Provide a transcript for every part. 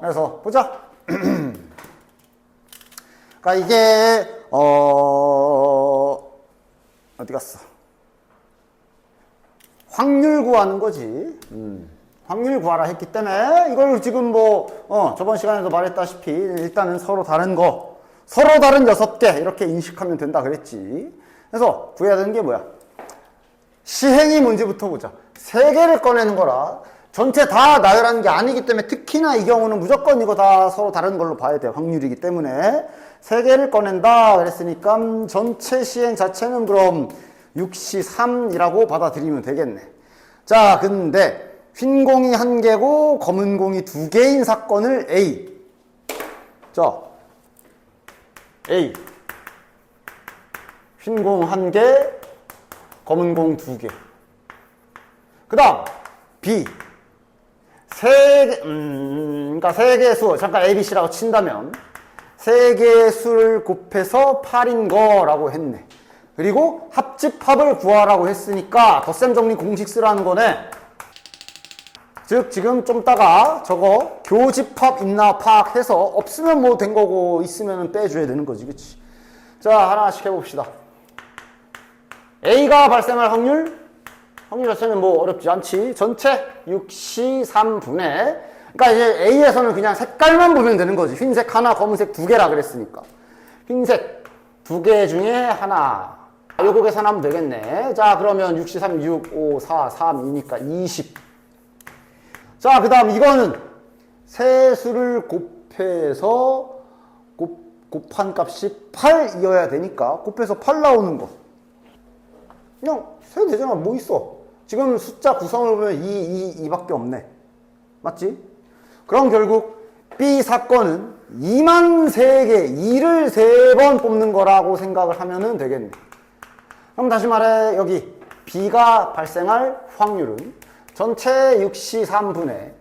그래서 보자. 그러니까 이게 어디 갔어? 확률 구하는 거지. 확률 구하라 했기 때문에 이걸 지금 저번 시간에도 말했다시피 일단은 서로 다른 거, 서로 다른 6개 이렇게 인식하면 된다 그랬지. 그래서 구해야 되는 게 뭐야? 시행이 뭔지부터 보자. 3개를 꺼내는 거라 전체 다 나열하는 게 아니기 때문에 특히나 이 경우는 무조건 이거 다 서로 다른 걸로 봐야 돼. 확률이기 때문에 3개를 꺼낸다 그랬으니까 전체 시행 자체는 그럼 6시 3이라고 받아들이면 되겠네. 자, 근데 흰 공이 1개고 검은 공이 2개인 사건을 A. 자, A. 흰 공 1개, 검은 공 2개. 그 다음 B. 그러니까 3개의 수, 잠깐 ABC라고 친다면 3개의 수를 곱해서 8인 거라고 했네. 그리고 합집합을 구하라고 했으니까 덧셈 정리 공식 쓰라는 거네. 즉 지금 좀 따가 저거 교집합 있나 파악해서 없으면 뭐 된 거고 있으면 빼줘야 되는 거지, 그치? 자, 하나씩 해봅시다. A가 발생할 확률 자체는 뭐 어렵지 않지. 전체 6시 3분의, 그러니까 이제 A에서는 그냥 색깔만 보면 되는 거지. 흰색 하나, 검은색 2개라 그랬으니까. 흰색 2개 중에 하나. 요거 계산하면 되겠네. 자, 그러면 6시 3, 6, 5, 4, 3, 2니까 20. 자, 그 다음 이거는 세 수를 곱해서 곱한 값이 8이어야 되니까 곱해서 8 나오는 거. 그냥 세도 되잖아. 뭐 있어? 지금 숫자 구성을 보면 2밖에 없네. 맞지? 그럼 결국 B 사건은 2만 3개, 2를 3번 뽑는 거라고 생각을 하면 되겠네. 그럼 다시 말해, 여기 B가 발생할 확률은 전체 6시 3분의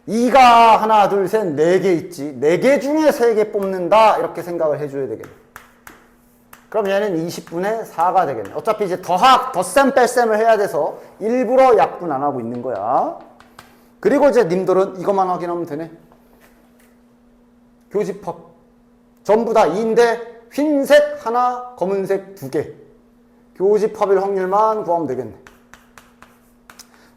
2가 하나, 둘, 셋, 4개 있지. 4개 중에 3개 뽑는다. 이렇게 생각을 해줘야 되겠네. 그럼 얘는 20분의 4가 되겠네. 어차피 이제 덧셈 뺄셈을 해야 돼서 일부러 약분 안 하고 있는 거야. 그리고 이제 님들은 이것만 확인하면 되네. 교집합. 전부 다 2인데 흰색 하나, 검은색 2개. 교집합일 확률만 구하면 되겠네.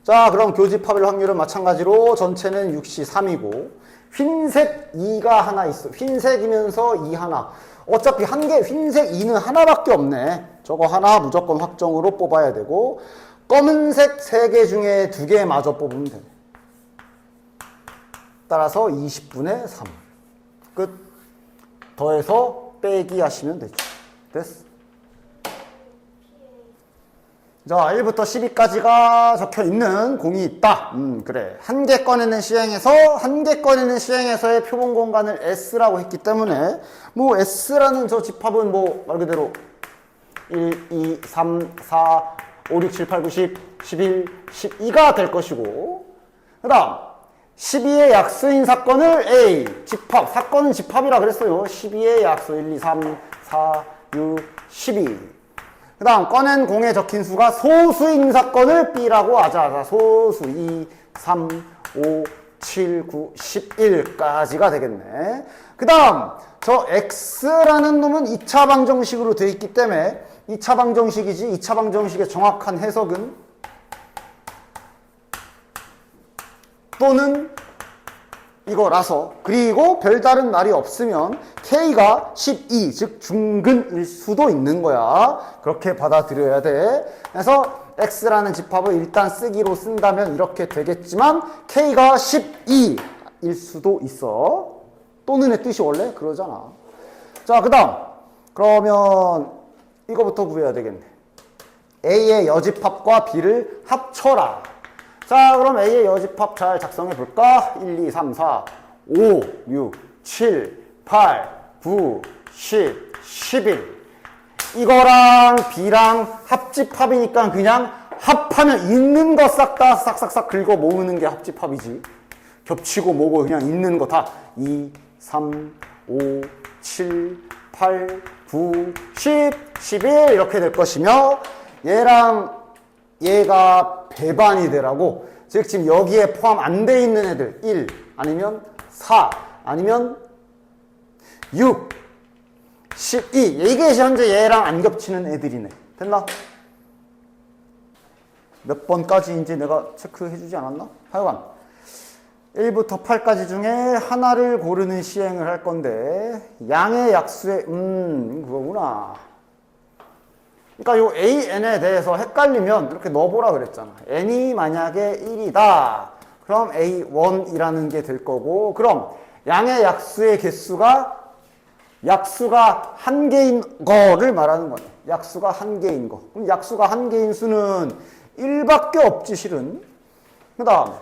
자, 그럼 교집합일 확률은 마찬가지로 전체는 6시 3이고 흰색 2가 하나 있어. 흰색이면서 2 하나. 어차피 흰색 2는 하나밖에 없네. 저거 하나 무조건 확정으로 뽑아야 되고 검은색 3개 중에 2개 마저 뽑으면 되네. 따라서 20분의 3. 끝. 더해서 빼기 하시면 되죠. 됐어. 자, 1부터 12까지가 적혀 있는 공이 있다. 그래. 1개 꺼내는 시행에서의 표본 공간을 S라고 했기 때문에, 뭐, S라는 저 집합은 뭐, 말 그대로 1, 2, 3, 4, 5, 6, 7, 8, 9, 10, 11, 12가 될 것이고, 그 다음, 12의 약수인 사건을 A, 집합, 사건은 집합이라 그랬어요. 12의 약수 1, 2, 3, 4, 6, 12. 그 다음 꺼낸 공에 적힌 수가 소수인 사건을 B라고 하자. 소수 2, 3, 5, 7, 9, 11까지가 되겠네. 그 다음 저 X라는 놈은 2차 방정식으로 되어 있기 때문에 2차 방정식이지 2차 방정식의 정확한 해석은 또는 이거라서, 그리고 별다른 말이 없으면 K가 12, 즉 중근일 수도 있는 거야. 그렇게 받아들여야 돼. 그래서 X라는 집합을 일단 쓰기로 쓴다면 이렇게 되겠지만 K가 12일 수도 있어. 또는의 뜻이 원래 그러잖아. 자, 그 다음 그러면 이거부터 구해야 되겠네. A의 여집합과 B를 합쳐라. 자, 그럼 A의 여집합 잘 작성해 볼까? 1, 2, 3, 4, 5, 6, 7, 8, 9, 10, 11. 이거랑 B랑 합집합이니까 그냥 합하면 있는 거 싹 다 싹싹싹 긁어 모으는 게 합집합이지. 겹치고 뭐고 그냥 있는 거 다 2, 3, 5, 7, 8, 9, 10, 11 이렇게 될 것이며, 얘랑 얘가 배반이 되라고, 즉 지금 여기에 포함 안 돼 있는 애들 1, 아니면 4, 아니면 6, 12. 이게 현재 얘랑 안 겹치는 애들이네. 됐나? 몇 번까지인지 내가 체크해주지 않았나? 하여간 1부터 8까지 중에 하나를 고르는 시행을 할 건데 양의 약수의 그거구나. 그러니까 요 AN에 대해서 헷갈리면 이렇게 넣어보라 그랬잖아. N이 만약에 1이다. 그럼 A1이라는 게 될 거고, 그럼 양의 약수의 개수가 약수가 한 개인 거를 말하는 거네. 약수가 한 개인 거. 그럼 약수가 한 개인 수는 1밖에 없지 실은. 그 다음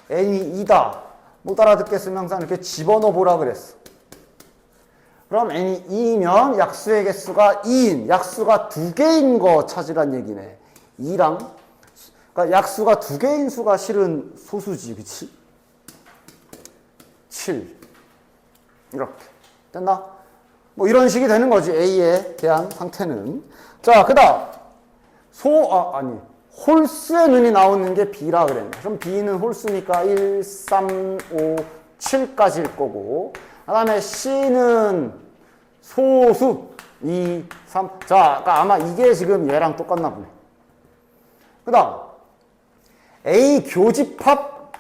n이 2다. 못 알아듣겠으면 항상 이렇게 집어넣어 보라 그랬어. 그럼 n이 2면 약수의 개수가 2인, 약수가 2개인 거 찾으란 얘기네. 2랑, 그러니까 약수가 2개인 수가 실은 소수지, 그치? 7. 이렇게. 됐나? 뭐 이런 식이 되는 거지, A에 대한 상태는. 자, 그 다음. 홀수의 눈이 나오는 게 B라 그랬네. 그럼 B는 홀수니까 1, 3, 5, 7까지일 거고. 그 다음에 C는 소수 2, 3. 자, 그러니까 아마 이게 지금 얘랑 똑같나 보네. 그 다음 A 교집합,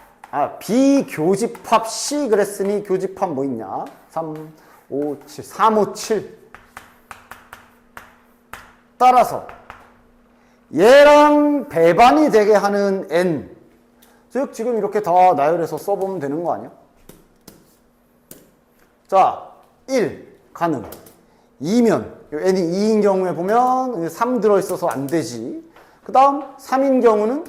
B 교집합 C 그랬으니 교집합 뭐 있냐? 3, 5, 7, 3, 5, 7. 따라서 얘랑 배반이 되게 하는 N. 즉 지금 이렇게 다 나열해서 써보면 되는 거 아니야? 자, 1 가능. 2면 n이 2인 경우에 보면 3 들어있어서 안 되지. 그 다음 3인 경우는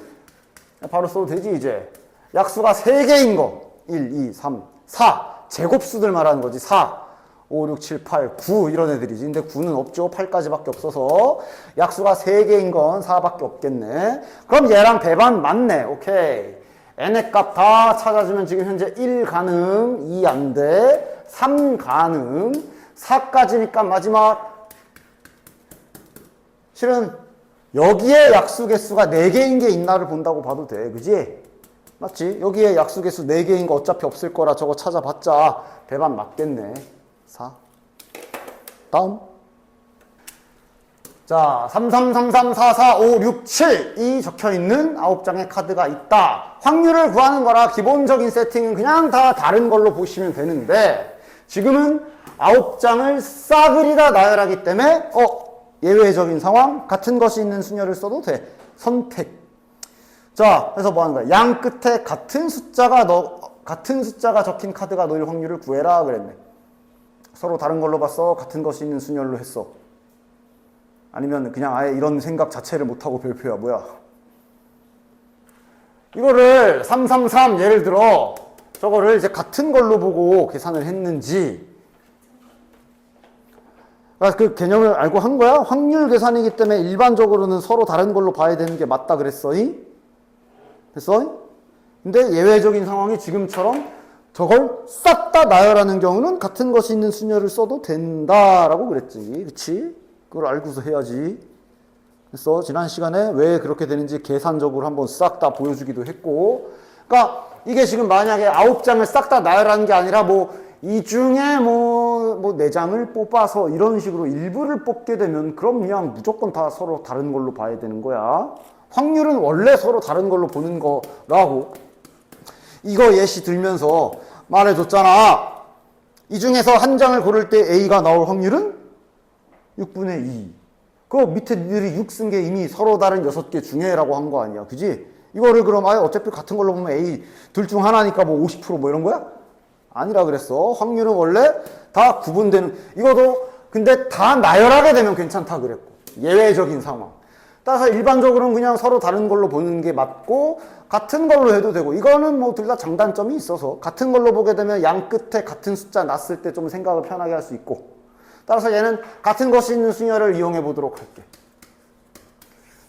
바로 써도 되지 이제. 약수가 3개인 거. 1, 2, 3, 4. 제곱수들 말하는 거지. 4, 5, 6, 7, 8, 9 이런 애들이지. 근데 9는 없죠. 8까지밖에 없어서 약수가 3개인 건 4밖에 없겠네. 그럼 얘랑 배반 맞네. 오케이. n의 값 다 찾아주면 지금 현재 1 가능, 2 안 돼, 3 가능, 4까지니까 마지막 실은 여기에 약수 개수가 4개인 게 있나를 본다고 봐도 돼. 그지? 맞지? 여기에 약수 개수 4개인 거 어차피 없을 거라 저거 찾아봤자 배반 맞겠네. 4. 다음. 자, 3, 3, 3, 3, 4, 4, 5, 6, 7이 적혀있는 9장의 카드가 있다. 확률을 구하는 거라 기본적인 세팅은 그냥 다 다른 걸로 보시면 되는데 지금은 9장을 싸그리 다 나열하기 때문에 예외적인 상황 같은 것이 있는 수녀를 써도 돼. 선택. 자, 그래서 뭐 하는 거야? 양 끝에 같은 숫자가 적힌 카드가 놓일 확률을 구해라 그랬네. 서로 다른 걸로 봤어? 같은 것이 있는 순열로 했어? 아니면 그냥 아예 이런 생각 자체를 못하고 별표야? 뭐야? 이거를 333 예를 들어 저거를 이제 같은 걸로 보고 계산을 했는지 그 개념을 알고 한 거야? 확률 계산이기 때문에 일반적으로는 서로 다른 걸로 봐야 되는 게 맞다 그랬어? 됐어? 근데 예외적인 상황이 지금처럼 저걸 싹 다 나열하는 경우는 같은 것이 있는 수녀를 써도 된다라고 그랬지. 그치? 그걸 알고서 해야지. 그래서 지난 시간에 왜 그렇게 되는지 계산적으로 한번 싹 다 보여주기도 했고. 그러니까 이게 지금 만약에 9장을 싹 다 나열하는 게 아니라 이 중에 4장을 뽑아서 이런 식으로 일부를 뽑게 되면 그럼 그냥 무조건 다 서로 다른 걸로 봐야 되는 거야. 확률은 원래 서로 다른 걸로 보는 거라고. 이거 예시 들면서 말해줬잖아. 이 중에서 한 장을 고를 때 A가 나올 확률은 6분의 2. 그 밑에 니들이 6 쓴 게 이미 서로 다른 6개 중에라고 한 거 아니야. 그지? 이거를 그럼 어차피 같은 걸로 보면 A 둘 중 하나니까 50% 이런 거야? 아니라 그랬어. 확률은 원래 다 구분되는. 이것도 근데 다 나열하게 되면 괜찮다 그랬고. 예외적인 상황. 따라서 일반적으로는 그냥 서로 다른 걸로 보는 게 맞고 같은 걸로 해도 되고 이거는 둘 다 장단점이 있어서 같은 걸로 보게 되면 양 끝에 같은 숫자 놨을 때 좀 생각을 편하게 할 수 있고 따라서 얘는 같은 것이 있는 수녀를 이용해 보도록 할게.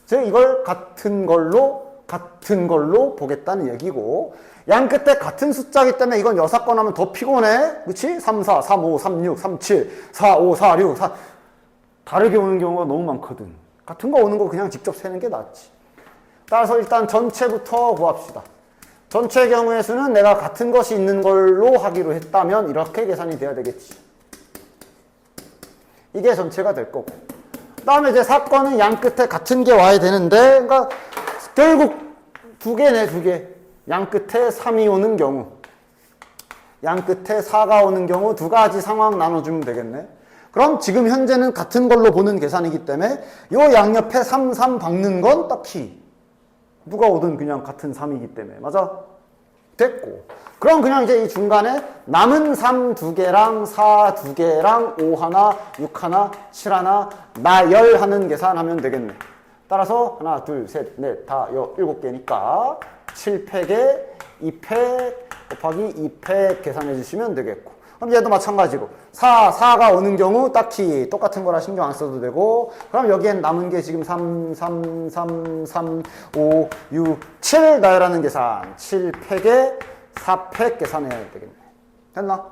즉 이걸 같은 걸로 보겠다는 얘기고 양 끝에 같은 숫자이기 때문에 이건 여사건 하면 더 피곤해. 그치? 3, 4, 3, 5, 3, 6, 3, 7, 4, 5, 4, 6, 4 다르게 오는 경우가 너무 많거든. 같은 거 오는 거 그냥 직접 세는 게 낫지. 따라서 일단 전체부터 구합시다. 전체 경우의 수는 내가 같은 것이 있는 걸로 하기로 했다면 이렇게 계산이 돼야 되겠지. 이게 전체가 될 거고. 그 다음에 이제 사건은 양 끝에 같은 게 와야 되는데, 그러니까 결국 두 개네, 두 개. 양 끝에 3이 오는 경우, 양 끝에 4가 오는 경우 두 가지 상황 나눠주면 되겠네. 그럼 지금 현재는 같은 걸로 보는 계산이기 때문에 요 양옆에 3, 3 박는 건 딱히 누가 오든 그냥 같은 3이기 때문에. 맞아? 됐고. 그럼 그냥 이제 이 중간에 남은 3 2개랑 4 2개랑 5 하나, 6 하나, 7 하나, 나열 하는 계산하면 되겠네. 따라서 하나, 둘, 셋, 넷, 다, 7개니까 7팩에 2팩 곱하기 2팩 계산해 주시면 되겠고. 그럼 얘도 마찬가지로 4가 오는 경우 딱히 똑같은 거라 신경 안 써도 되고, 그럼 여기엔 남은 게 지금 3, 3, 3, 3, 5, 6, 7 나열하는 계산. 7팩에 4팩 계산해야 되겠네. 됐나?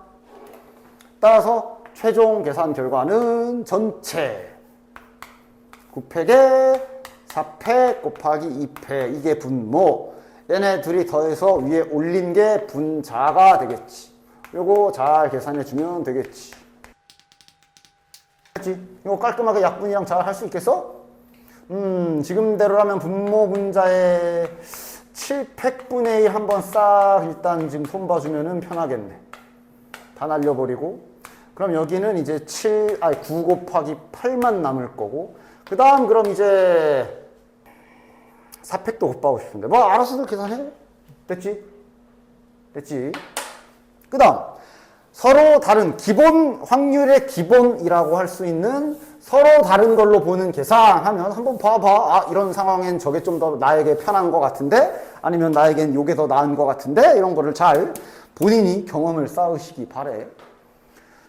따라서 최종 계산 결과는 전체 9팩에 4팩 곱하기 2팩, 이게 분모. 얘네 둘이 더해서 위에 올린 게 분자가 되겠지. 요거 잘 계산해주면 되겠지. 이거 깔끔하게 약분이랑 잘 할 수 있겠어? 지금대로라면 분모 분자에 7팩분의 1 한번 싹 일단 지금 손 봐주면은 편하겠네. 다 날려버리고. 그럼 여기는 이제 9 곱하기 8만 남을 거고. 그 다음 그럼 이제 4팩도 곱하고 싶은데 뭐 알아서들 계산해. 됐지? 됐지? 그 다음 서로 다른 기본 확률의 기본이라고 할 수 있는 서로 다른 걸로 보는 계산하면 한번 봐봐. 아, 이런 상황엔 저게 좀 더 나에게 편한 것 같은데, 아니면 나에겐 요게 더 나은 것 같은데, 이런 거를 잘 본인이 경험을 쌓으시기 바래.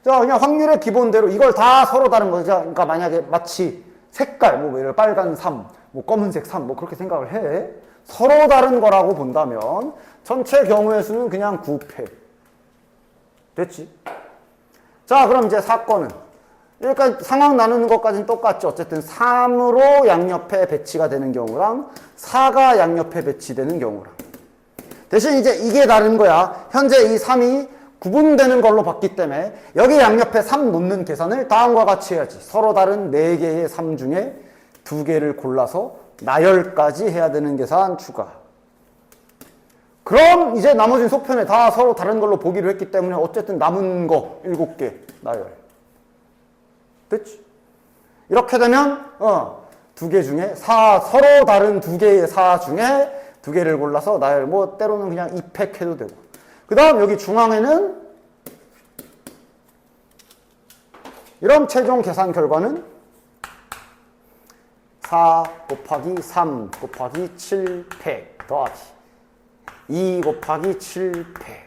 자, 그냥 확률의 기본대로 이걸 다 서로 다른 거죠. 그러니까 만약에 마치 색깔, 뭐 예를 들어 빨간 3, 뭐 검은색 3, 뭐 그렇게 생각을 해. 서로 다른 거라고 본다면 전체 경우의 수는 그냥 9팩. 됐지? 자, 그럼 이제 사건은 그러니까 상황 나누는 것까지는 똑같죠. 어쨌든 3으로 양옆에 배치가 되는 경우랑 4가 양옆에 배치되는 경우랑. 대신 이제 이게 다른 거야. 현재 이 3이 구분되는 걸로 봤기 때문에 여기 양옆에 3 놓는 계산을 다음과 같이 해야지. 서로 다른 4개의 3 중에 2개를 골라서 나열까지 해야 되는 계산 추가. 그럼 이제 나머지 속편에 다 서로 다른 걸로 보기로 했기 때문에 어쨌든 남은 거 7개 나열. 됐지? 이렇게 되면 2개 중에 서로 다른 2개의 4 중에 2개를 골라서 나열. 뭐 때로는 그냥 2팩 해도 되고. 그 다음 여기 중앙에는 이런 최종 계산 결과는 4 곱하기 3 곱하기 7팩 더하기 2 곱하기 7팩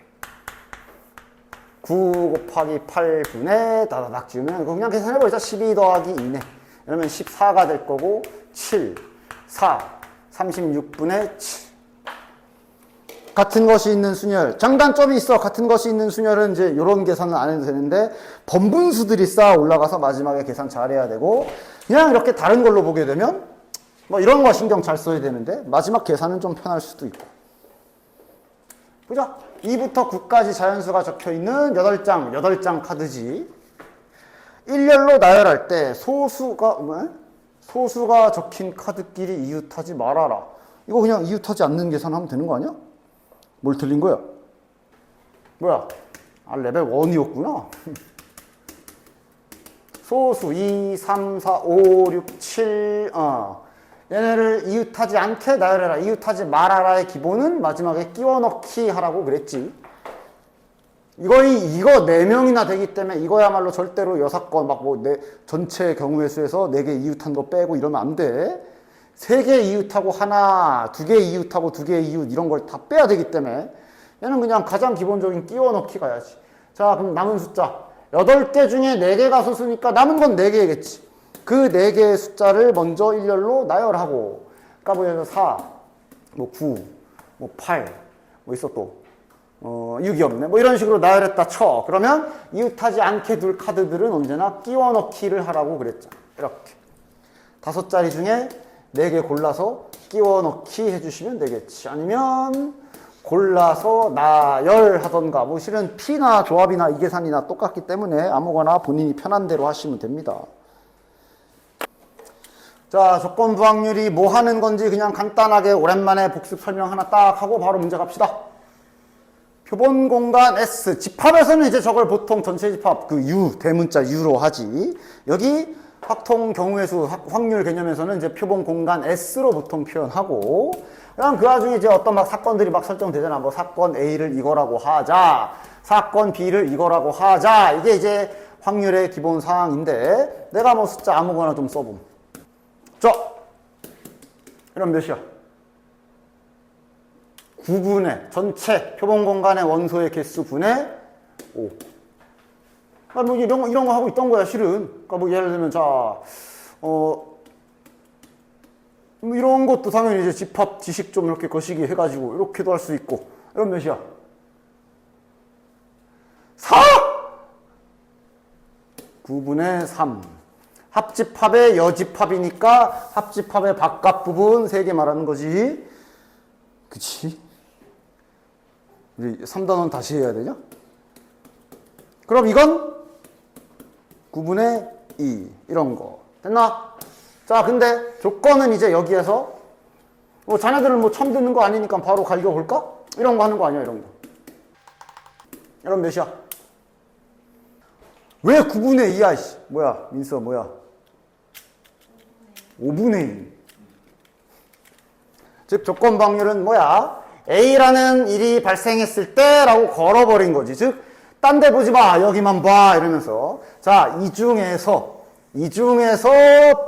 9 곱하기 8분의 다다닥 지우면 이거 그냥 계산해보자. 12 더하기 2네. 이러면 14가 될 거고 7, 4, 36분의 7. 같은 것이 있는 순열. 장단점이 있어. 같은 것이 있는 순열은 이제 이런 계산은 안 해도 되는데 번분수들이 쌓아 올라가서 마지막에 계산 잘해야 되고, 그냥 이렇게 다른 걸로 보게 되면 뭐 이런 거 신경 잘 써야 되는데 마지막 계산은 좀 편할 수도 있고. 보자. 2부터 9까지 자연수가 적혀있는 8장 카드지. 일렬로 나열할 때 소수가 적힌 카드끼리 이웃하지 말아라. 이거 그냥 이웃하지 않는 계산하면 되는 거 아니야? 뭘 틀린 거야? 뭐야? 아, 레벨 1이었구나. 소수 2, 3, 4, 5, 6, 7 얘네를 이웃하지 않게 나열해라. 이웃하지 말아라의 기본은 마지막에 끼워 넣기 하라고 그랬지. 이거 4명이나 되기 때문에 이거야말로 절대로 여사건 전체 경우의 수에서 4개 이웃한 거 빼고 이러면 안 돼. 3개 이웃하고 하나, 2개 이웃하고 2개 이웃 이런 걸 다 빼야 되기 때문에 얘는 그냥 가장 기본적인 끼워 넣기 가야지. 자, 그럼 남은 숫자 8개 중에 4개가 소수니까 남은 건 4개겠지. 그 4개의 숫자를 먼저 일렬로 나열하고, 그러니까 뭐 4, 9, 8, 있어 또 6이 없네. 이런 식으로 나열했다 쳐. 그러면 이웃하지 않게 둘 카드들은 언제나 끼워 넣기를 하라고 그랬죠. 이렇게 5자리 중에 4개 골라서 끼워 넣기 해주시면 되겠지. 아니면 골라서 나열하던가 뭐 실은 P나 조합이나 이 계산이나 똑같기 때문에 아무거나 본인이 편한 대로 하시면 됩니다. 자, 조건부 확률이 뭐 하는 건지 그냥 간단하게 오랜만에 복습 설명 하나 딱 하고 바로 문제 갑시다. 표본 공간 S, 집합에서는 이제 저걸 보통 전체 집합 그 U, 대문자 U로 하지. 여기 확통 경우의 수 확률 개념에서는 이제 표본 공간 S로 보통 표현하고, 그럼 그 와중에 이제 어떤 막 사건들이 막 설정되잖아. 뭐 사건 A를 이거라고 하자, 사건 B를 이거라고 하자. 이게 이제 확률의 기본 사항인데, 내가 뭐 숫자 아무거나 좀 써봄. 자, 이런 몇이야? 9분의 전체 표본 공간의 원소의 개수 분의 5. 아, 뭐 이런 거 하고 있던 거야, 실은. 그러니까 뭐 예를 들면, 자, 뭐 이런 것도 당연히 이제 집합 지식 좀 이렇게 거시기 해가지고 이렇게도 할 수 있고. 이런 몇이야? 4! 9분의 3. 합집합의 여집합이니까 합집합의 바깥 부분 3개 말하는 거지. 그치? 우리 3단원 다시 해야 되냐? 그럼 이건 9분의 2 이런 거 됐나? 자, 근데 조건은 이제 여기에서 뭐 자네들은 뭐 처음 듣는 거 아니니까 바로 갈겨볼까? 이런 거 하는 거 아니야, 이런 거. 이런 몇이야? 왜 9분의 2야? 씨. 뭐야, 민서 뭐야? 5분의 2. 즉 조건부 확률은 뭐야? A라는 일이 발생했을 때라고 걸어버린 거지. 즉 딴 데 보지 마, 여기만 봐 이러면서, 자, 이 중에서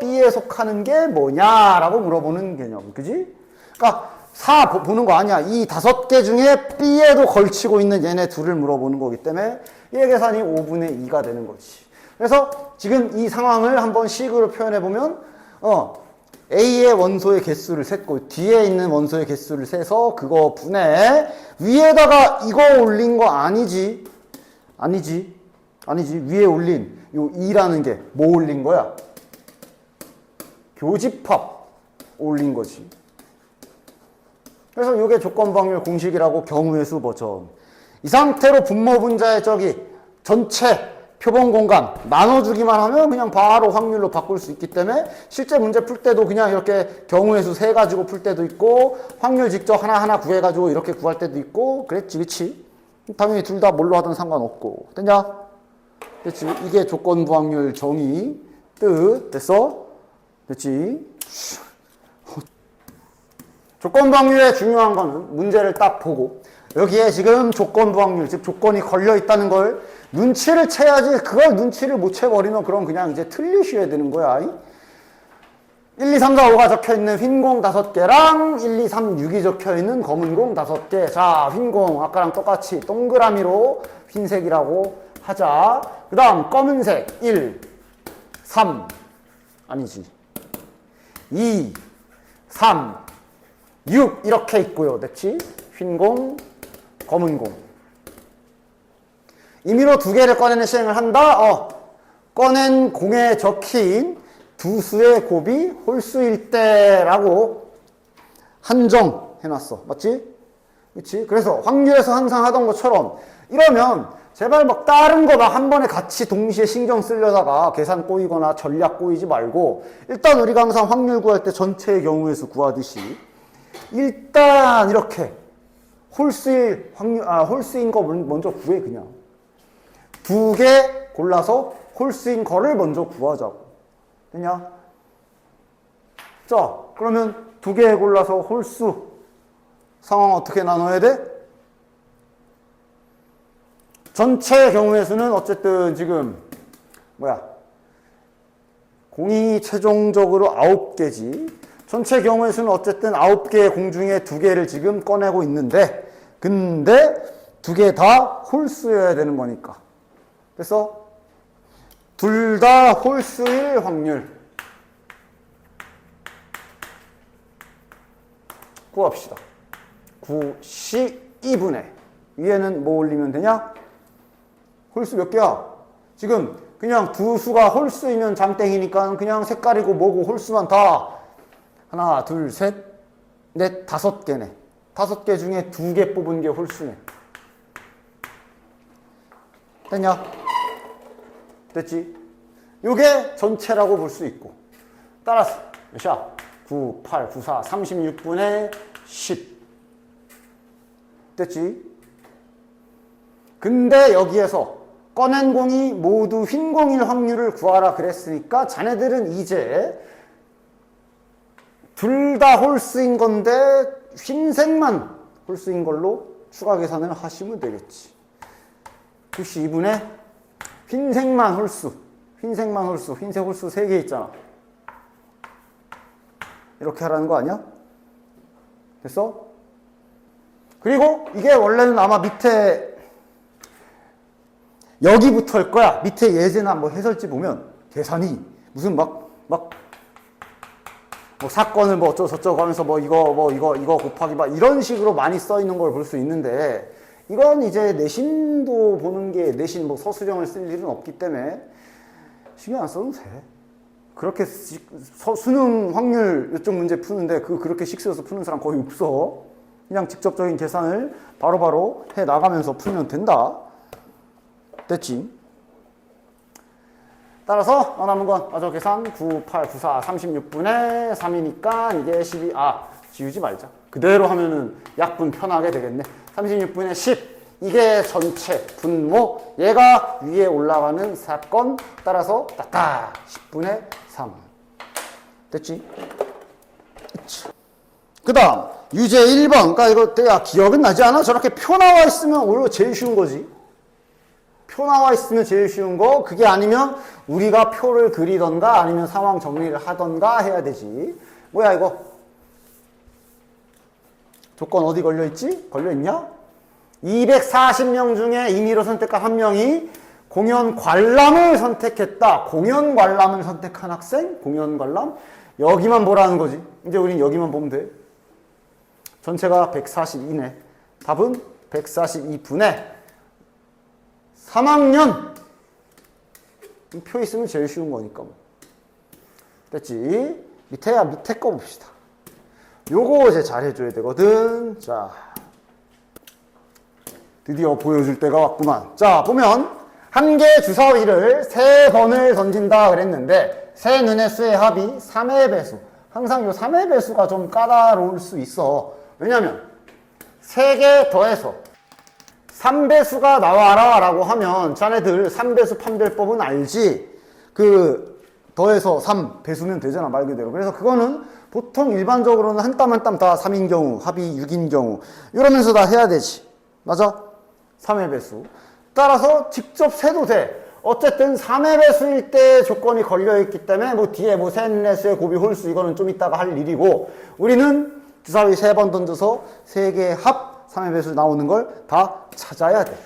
B에 속하는 게 뭐냐라고 물어보는 개념, 그지? 그러니까 4 보는 거 아니야. 이 5개 중에 B에도 걸치고 있는 얘네 둘을 물어보는 거기 때문에 얘 계산이 5분의 2가 되는 거지. 그래서 지금 이 상황을 한번 식으로 표현해 보면, A의 원소의 개수를 셌고 뒤에 있는 원소의 개수를 세서 그거 분해, 위에다가 이거 올린 거 아니지. 위에 올린 요 2라는 게 뭐 올린 거야? 교집합 올린 거지. 그래서 이게 조건부 확률 공식이라고 경우의 수 버전. 이 상태로 분모 분자의 저기 전체 표본 공간 나눠주기만 하면 그냥 바로 확률로 바꿀 수 있기 때문에 실제 문제 풀 때도 그냥 이렇게 경우의 수 세 가지고 풀 때도 있고 확률 직접 하나하나 구해가지고 이렇게 구할 때도 있고 그랬지, 그치? 당연히 둘 다 뭘로 하든 상관없고. 됐냐? 됐지? 이게 조건부 확률 정의 뜻. 됐어? 됐지? 조건부 확률의 중요한 거는 문제를 딱 보고 여기에 지금 조건부 확률, 즉 조건이 걸려 있다는 걸 눈치를 채야지. 그걸 눈치를 못 채버리면 그럼 그냥 이제 틀리셔야 되는 거야. 1, 2, 3, 4, 5가 적혀있는 흰공 5개랑 1, 2, 3, 6이 적혀있는 검은 공 5개. 자, 흰공 아까랑 똑같이 동그라미로 흰색이라고 하자. 그 다음 검은색 1, 3 아니지 2, 3, 6 이렇게 있고요. 됐지? 흰공, 검은공. 임의로 2개를 꺼내는 시행을 한다. 꺼낸 공에 적힌 두 수의 곱이 홀수일 때라고 한정해놨어. 맞지? 그치? 그래서 확률에서 항상 하던 것처럼 이러면 제발 막 다른 거 막 한 번에 같이 동시에 신경 쓰려다가 계산 꼬이거나 전략 꼬이지 말고 일단 우리가 항상 확률 구할 때 전체의 경우의 수 구하듯이 일단 이렇게 홀수인 거 먼저 구해. 그냥 2개 골라서 홀수인 거를 먼저 구하자고. 됐냐? 자, 그러면 2개 골라서 홀수 상황 어떻게 나눠야 돼? 전체 경우의 수는 어쨌든 지금 공이 최종적으로 9개지. 전체 경우의 수는 어쨌든 9개의 공 중에 2개를 지금 꺼내고 있는데, 근데 2개 다 홀수여야 되는 거니까. 그래서 둘 다 홀수일 확률 구합시다. 92분의 위에는 뭐 올리면 되냐? 홀수 몇 개야? 지금 그냥 두 수가 홀수이면 장땡이니까 그냥 색깔이고 뭐고 홀수만 다 하나, 둘, 셋, 넷, 5개네. 5개 중에 2개 뽑은 게 홀수네. 됐냐? 됐지? 요게 전체라고 볼 수 있고. 따라서 몇이야? 9, 8, 9, 4, 36분의 10. 됐지? 근데 여기에서 꺼낸 공이 모두 흰 공일 확률을 구하라 그랬으니까 자네들은 이제 둘 다 홀수인 건데 흰색만 홀수인 걸로 추가 계산을 하시면 되겠지. 92분의 흰색만 홀수, 흰색만 홀수, 흰색 홀수 3개 있잖아. 이렇게 하라는 거 아니야? 됐어? 그리고 이게 원래는 아마 밑에 여기부터일 거야. 밑에 예제나 뭐 해설지 보면 계산이 무슨 뭐 사건을 뭐 어쩌고저쩌고 하면서 뭐 이거 곱하기 막 이런 식으로 많이 써 있는 걸 볼 수 있는데, 이건 이제 내신도 보는 게, 내신 뭐 서술형을 쓸 일은 없기 때문에 신경 안 써도 돼. 그렇게 수능 확률 이쪽 문제 푸는데 그렇게 식스여서 푸는 사람 거의 없어. 그냥 직접적인 계산을 바로바로 해 나가면서 풀면 된다. 됐지? 따라서 남은 건 계산 9, 8, 9, 4, 36분의 3이니까 이게 12. 지우지 말자. 그대로 하면은 약분 편하게 되겠네. 36분의 10. 이게 전체 분모. 얘가 위에 올라가는 사건. 따라서 따따 10분의 3. 됐지? 그 다음 유제 1번. 그러니까 이거 야, 기억은 나지 않아? 저렇게 표 나와 있으면 오히려 제일 쉬운 거지. 표 나와 있으면 제일 쉬운 거. 그게 아니면 우리가 표를 그리던가 아니면 상황 정리를 하던가 해야 되지. 뭐야 이거? 조건 어디 걸려있지? 걸려있냐? 240명 중에 임의로 선택한 1명이 공연 관람을 선택했다. 공연 관람을 선택한 학생? 공연 관람? 여기만 보라는 거지. 이제 우린 여기만 보면 돼. 전체가 142네. 답은 142분의 3학년. 이 표 있으면 제일 쉬운 거니까 뭐. 됐지? 밑에 거 봅시다. 요거 이제 잘 해줘야 되거든. 자, 드디어 보여줄 때가 왔구만. 자, 보면 한 개의 주사위를 3번을 던진다 그랬는데 세 눈의 수의 합이 3의 배수. 항상 요 3의 배수가 좀 까다로울 수 있어. 왜냐면 3개 더해서 3배수가 나와라 라고 하면 자네들 3배수 판별법은 알지? 더해서 3 배수면 되잖아, 말 그대로. 그래서 그거는 보통 일반적으로는 한 땀 한 땀 다 3인 경우, 합이 6인 경우 이러면서 다 해야 되지. 맞아? 3의 배수. 따라서 직접 세도 돼. 어쨌든 3의 배수일 때 조건이 걸려있기 때문에 뭐 뒤에 뭐 셋, 넷, 셋, 곱이 홀수 이거는 좀 이따가 할 일이고, 우리는 주사위 3번 던져서 3개의 합 3의 배수 나오는 걸 다 찾아야 돼.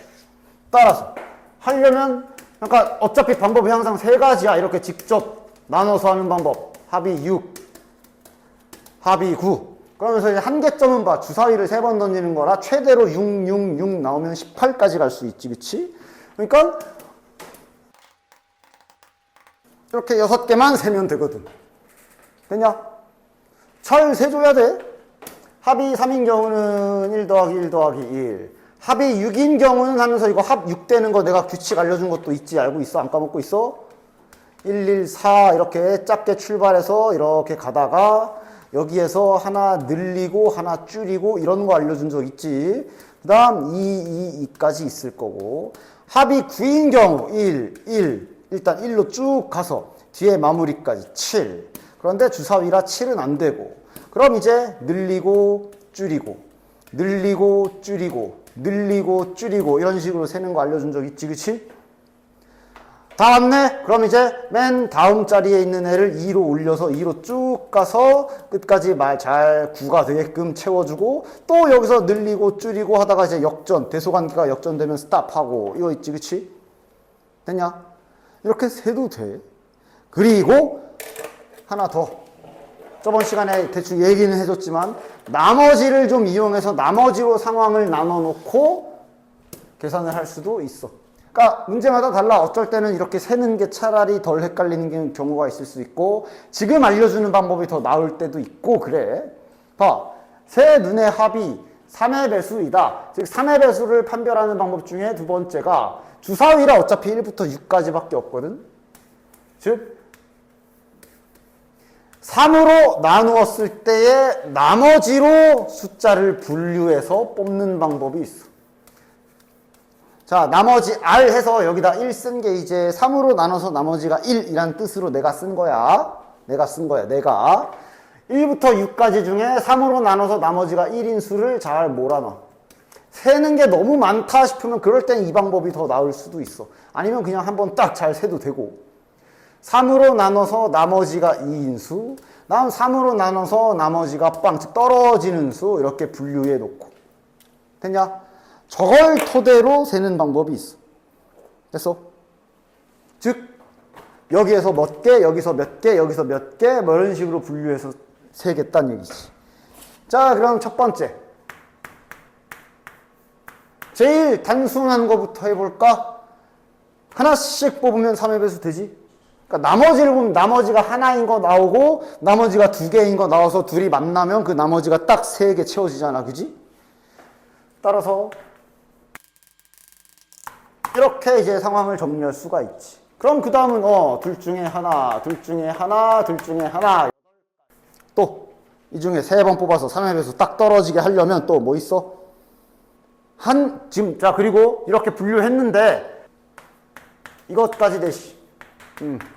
따라서 하려면, 그러니까 어차피 방법이 항상 3가지야. 이렇게 직접 나눠서 하는 방법. 합이 6, 합이 9. 그러면서 이제 한계점은 봐. 주사위를 3번 던지는 거라 최대로 6, 6, 6 나오면 18까지 갈 수 있지. 그치? 그러니까 이렇게 6개만 세면 되거든. 됐냐? 잘 세줘야 돼. 합이 3인 경우는 1 더하기 1 더하기 1. 합이 6인 경우는 하면서 이거 합 6 되는 거 내가 규칙 알려준 것도 있지. 알고 있어? 안 까먹고 있어? 1, 1, 4 이렇게 작게 출발해서 이렇게 가다가 여기에서 하나 늘리고 하나 줄이고 이런 거 알려준 적 있지. 그 다음 2, 2, 2까지 있을 거고, 합이 9인 경우 1, 1 일단 1로 쭉 가서 뒤에 마무리까지 7. 그런데 주사위라 7은 안 되고, 그럼 이제 늘리고 줄이고 늘리고 줄이고 늘리고 줄이고 이런 식으로 세는 거 알려준 적 있지. 그치? 다 왔네? 그럼 이제 맨 다음 자리에 있는 애를 2로 올려서 2로 쭉 가서 끝까지 말 잘 9가 되게끔 채워주고, 또 여기서 늘리고 줄이고 하다가 이제 역전, 대소관계가 역전되면 스탑하고 이거 있지. 그치? 됐냐? 이렇게 세도 돼. 그리고 하나 더. 저번 시간에 대충 얘기는 해줬지만 나머지를 좀 이용해서 나머지로 상황을 나눠놓고 계산을 할 수도 있어. 그러니까 문제마다 달라. 어쩔 때는 이렇게 세는 게 차라리 덜 헷갈리는 경우가 있을 수 있고, 지금 알려주는 방법이 더 나을 때도 있고 그래. 봐. 세 눈의 합이 3의 배수이다. 즉 3의 배수를 판별하는 방법 중에 두 번째가 주사위라 어차피 1부터 6까지밖에 없거든. 즉 3으로 나누었을 때에 나머지로 숫자를 분류해서 뽑는 방법이 있어. 자, 나머지 R 해서 여기다 1 쓴 게 이제 3으로 나눠서 나머지가 1이란 뜻으로 내가 쓴 거야. 내가 1부터 6까지 중에 3으로 나눠서 나머지가 1인 수를 잘 몰아넣어. 세는 게 너무 많다 싶으면 그럴 땐 이 방법이 더 나을 수도 있어. 아니면 그냥 한번 딱 잘 세도 되고. 3으로 나눠서 나머지가 2인 수, 다음 3으로 나눠서 나머지가 빵, 즉 떨어지는 수 이렇게 분류해 놓고. 됐냐? 저걸 토대로 세는 방법이 있어. 됐어? 즉 여기에서 몇 개, 여기서 몇 개, 여기서 몇 개, 뭐 이런 식으로 분류해서 세겠다는 얘기지. 자, 그럼 첫 번째. 제일 단순한 거부터 해볼까? 하나씩 뽑으면 3의 배수 되지? 그러니까 나머지를 보면 나머지가 하나인 거 나오고 나머지가 두 개인 거 나와서 둘이 만나면 그 나머지가 딱 3개 채워지잖아. 그지? 따라서 이렇게 이제 상황을 정리할 수가 있지. 그럼 그 다음은 둘 중에 하나, 둘 중에 하나, 둘 중에 하나. 또 이 중에 3번 뽑아서 3의 배수 딱 떨어지게 하려면 또 뭐 있어? 지금 자 그리고 이렇게 분류했는데 이것까지 대시.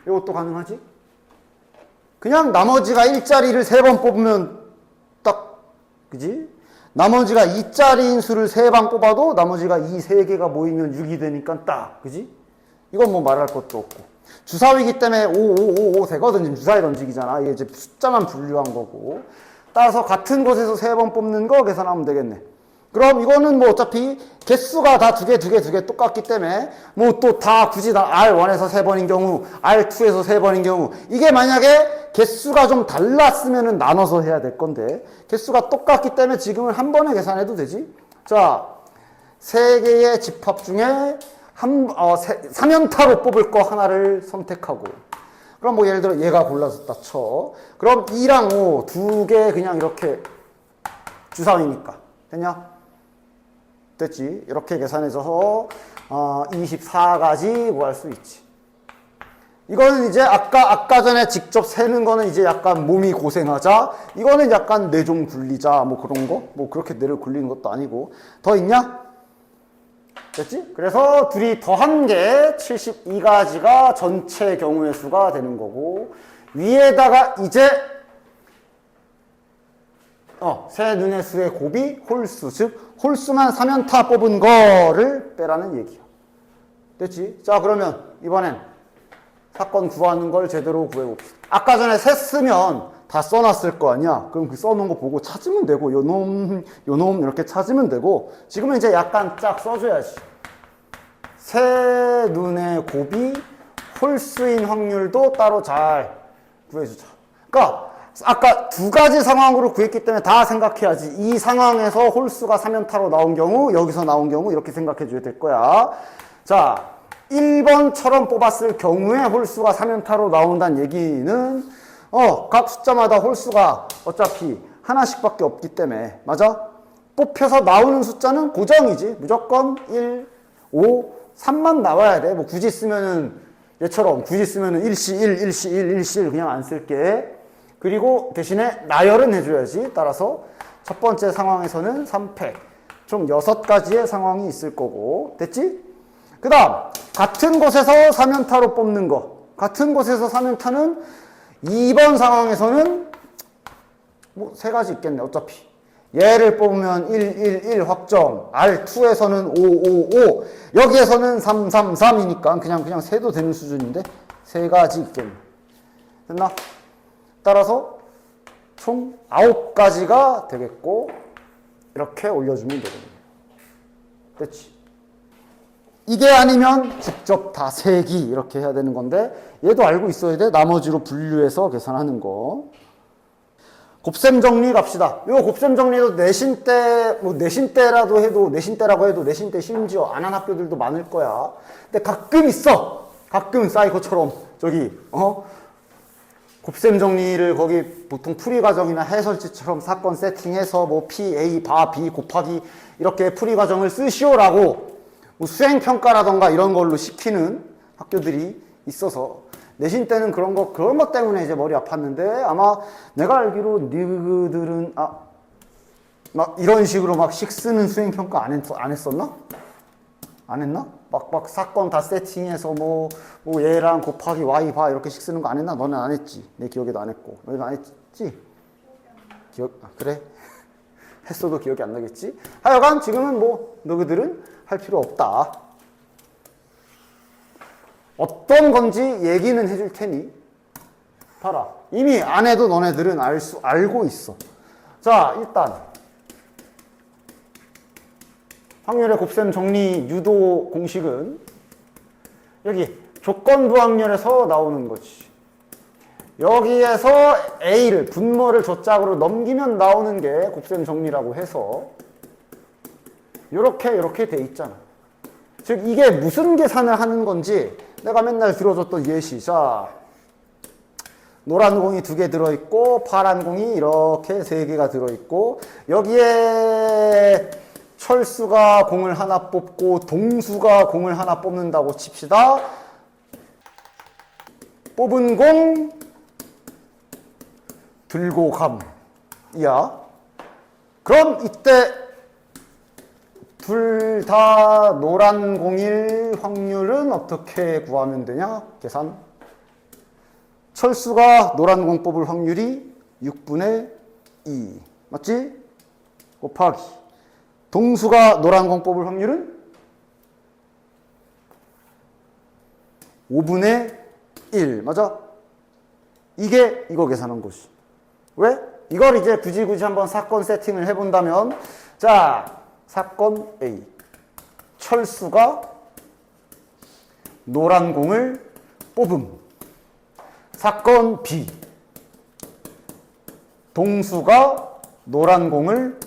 이것도 가능하지? 그냥 나머지가 1짜리를 3번 뽑으면 딱 그지? 나머지가 2짜리인 수를 3방 뽑아도 나머지가 3개가 모이면 6이 되니까 딱 그지? 이건 뭐 말할 것도 없고 주사위이기 때문에 5 되거든. 지금 주사위 던지기잖아. 이게 이제 숫자만 분류한 거고. 따라서 같은 곳에서 3번 뽑는 거 계산하면 되겠네. 그럼 이거는 뭐 어차피 개수가 다 두 개 똑같기 때문에 뭐 또 다 굳이 다 R1에서 3번인 경우, R2에서 3번인 경우 이게 만약에 개수가 좀 달랐으면은 나눠서 해야 될 건데 개수가 똑같기 때문에 지금은 한 번에 계산해도 되지. 자, 3개의 집합 중에 3연타로 뽑을 거 하나를 선택하고 그럼 뭐 예를 들어 얘가 골라졌다 쳐. 그럼 2랑 5 두 개 그냥 이렇게 주사위니까 됐냐? 됐지? 이렇게 계산해줘서 24가지 구할 수 있지. 이거는 이제 아까 전에 직접 세는 거는 이제 약간 몸이 고생하자. 이거는 약간 뇌 좀 굴리자. 뭐 그런 거. 뭐 그렇게 뇌를 굴리는 것도 아니고. 더 있냐? 됐지? 그래서 둘이 더한 게 72가지가 전체 경우의 수가 되는 거고 위에다가 이제 세 눈의 수의 곱이 홀수, 즉 홀수만 3연타 뽑은 거를 빼라는 얘기야. 됐지? 자, 그러면 이번엔 사건 구하는 걸 제대로 구해봅시다. 아까 전에 셌으면 다 써놨을 거 아니야? 그럼 그 써놓은 거 보고 찾으면 되고 요놈 이렇게 찾으면 되고 지금은 이제 약간 쫙 써줘야지. 세 눈의 곱이 홀수인 확률도 따로 잘 구해주자. 그러니까 아까 두 가지 상황으로 구했기 때문에 다 생각해야지. 이 상황에서 홀수가 3연타로 나온 경우, 여기서 나온 경우 이렇게 생각해 줘야 될 거야. 자, 1번처럼 뽑았을 경우에 홀수가 3연타로 나온다는 얘기는 각 숫자마다 홀수가 어차피 하나씩밖에 없기 때문에 맞아? 뽑혀서 나오는 숫자는 고정이지. 무조건 1, 5, 3만 나와야 돼. 뭐 굳이 쓰면은 얘처럼 굳이 쓰면은 1시 1, 1시 1, 1시 1 그냥 안 쓸게. 그리고 대신에 나열은 해줘야지. 따라서 첫 번째 상황에서는 3패. 총 6가지의 상황이 있을 거고. 됐지? 그 다음 같은 곳에서 3연타로 뽑는 거. 같은 곳에서 3연타는 2번 상황에서는 뭐 3가지 있겠네. 어차피 얘를 뽑으면 1, 1, 1 확정. R2에서는 5, 5, 5. 여기에서는 3, 3, 3이니까 그냥 세도 되는 수준인데 3가지 있겠네. 됐나? 따라서 총 9가지가 되겠고 이렇게 올려주면 되거든요. 됐지? 이게 아니면 직접 다 세기 이렇게 해야 되는 건데 얘도 알고 있어야 돼. 나머지로 분류해서 계산하는 거. 곱셈 정리 갑시다. 요 곱셈 정리도 내신 때, 뭐 내신 때라고 해도 내신 때 심지어 안 한 학교들도 많을 거야. 근데 가끔 있어. 가끔 사이코처럼 저기 곱셈 정리를 거기 보통 풀이 과정이나 해설지처럼 사건 세팅해서 뭐 PA 바 B 곱하기 이렇게 풀이 과정을 쓰시오라고 뭐 수행평가라던가 이런 걸로 시키는 학교들이 있어서 내신 때는 그런 것 때문에 이제 머리 아팠는데 아마 내가 알기로 니들은 막 이런 식으로 막 식 쓰는 수행평가 안 했었나? 안 했나? 막 사건 다 세팅해서 뭐 얘랑 곱하기 y 봐 이렇게씩 쓰는 거 안 했나? 너는 안 했지. 내 기억에도 안 했고. 너희도 안 했지? 그래? 했어도 기억이 안 나겠지? 하여간 지금은 뭐 너희들은 할 필요 없다. 어떤 건지 얘기는 해줄 테니 봐라. 이미 안 해도 너네들은 알고 있어. 자, 일단 확률의 곱셈 정리 유도 공식은 여기 조건부 확률에서 나오는 거지. 여기에서 A를 분모를 저짝으로 넘기면 나오는 게 곱셈 정리라고 해서 이렇게 돼 있잖아. 즉 이게 무슨 계산을 하는 건지 내가 맨날 들어줬던 예시. 자, 노란 공이 2개 들어있고 파란 공이 이렇게 3개가 들어있고 여기에 철수가 공을 하나 뽑고 동수가 공을 하나 뽑는다고 칩시다. 뽑은 공 들고 감이야. 그럼 이때 둘 다 노란 공일 확률은 어떻게 구하면 되냐? 계산. 철수가 노란 공 뽑을 확률이 6분의 2. 맞지? 곱하기. 동수가 노란 공 뽑을 확률은 5분의 1. 맞아? 이거 계산한 것이. 왜? 이걸 이제 굳이 한번 사건 세팅을 해본다면, 자, 사건 A. 철수가 노란 공을 뽑음. 사건 B. 동수가 노란 공을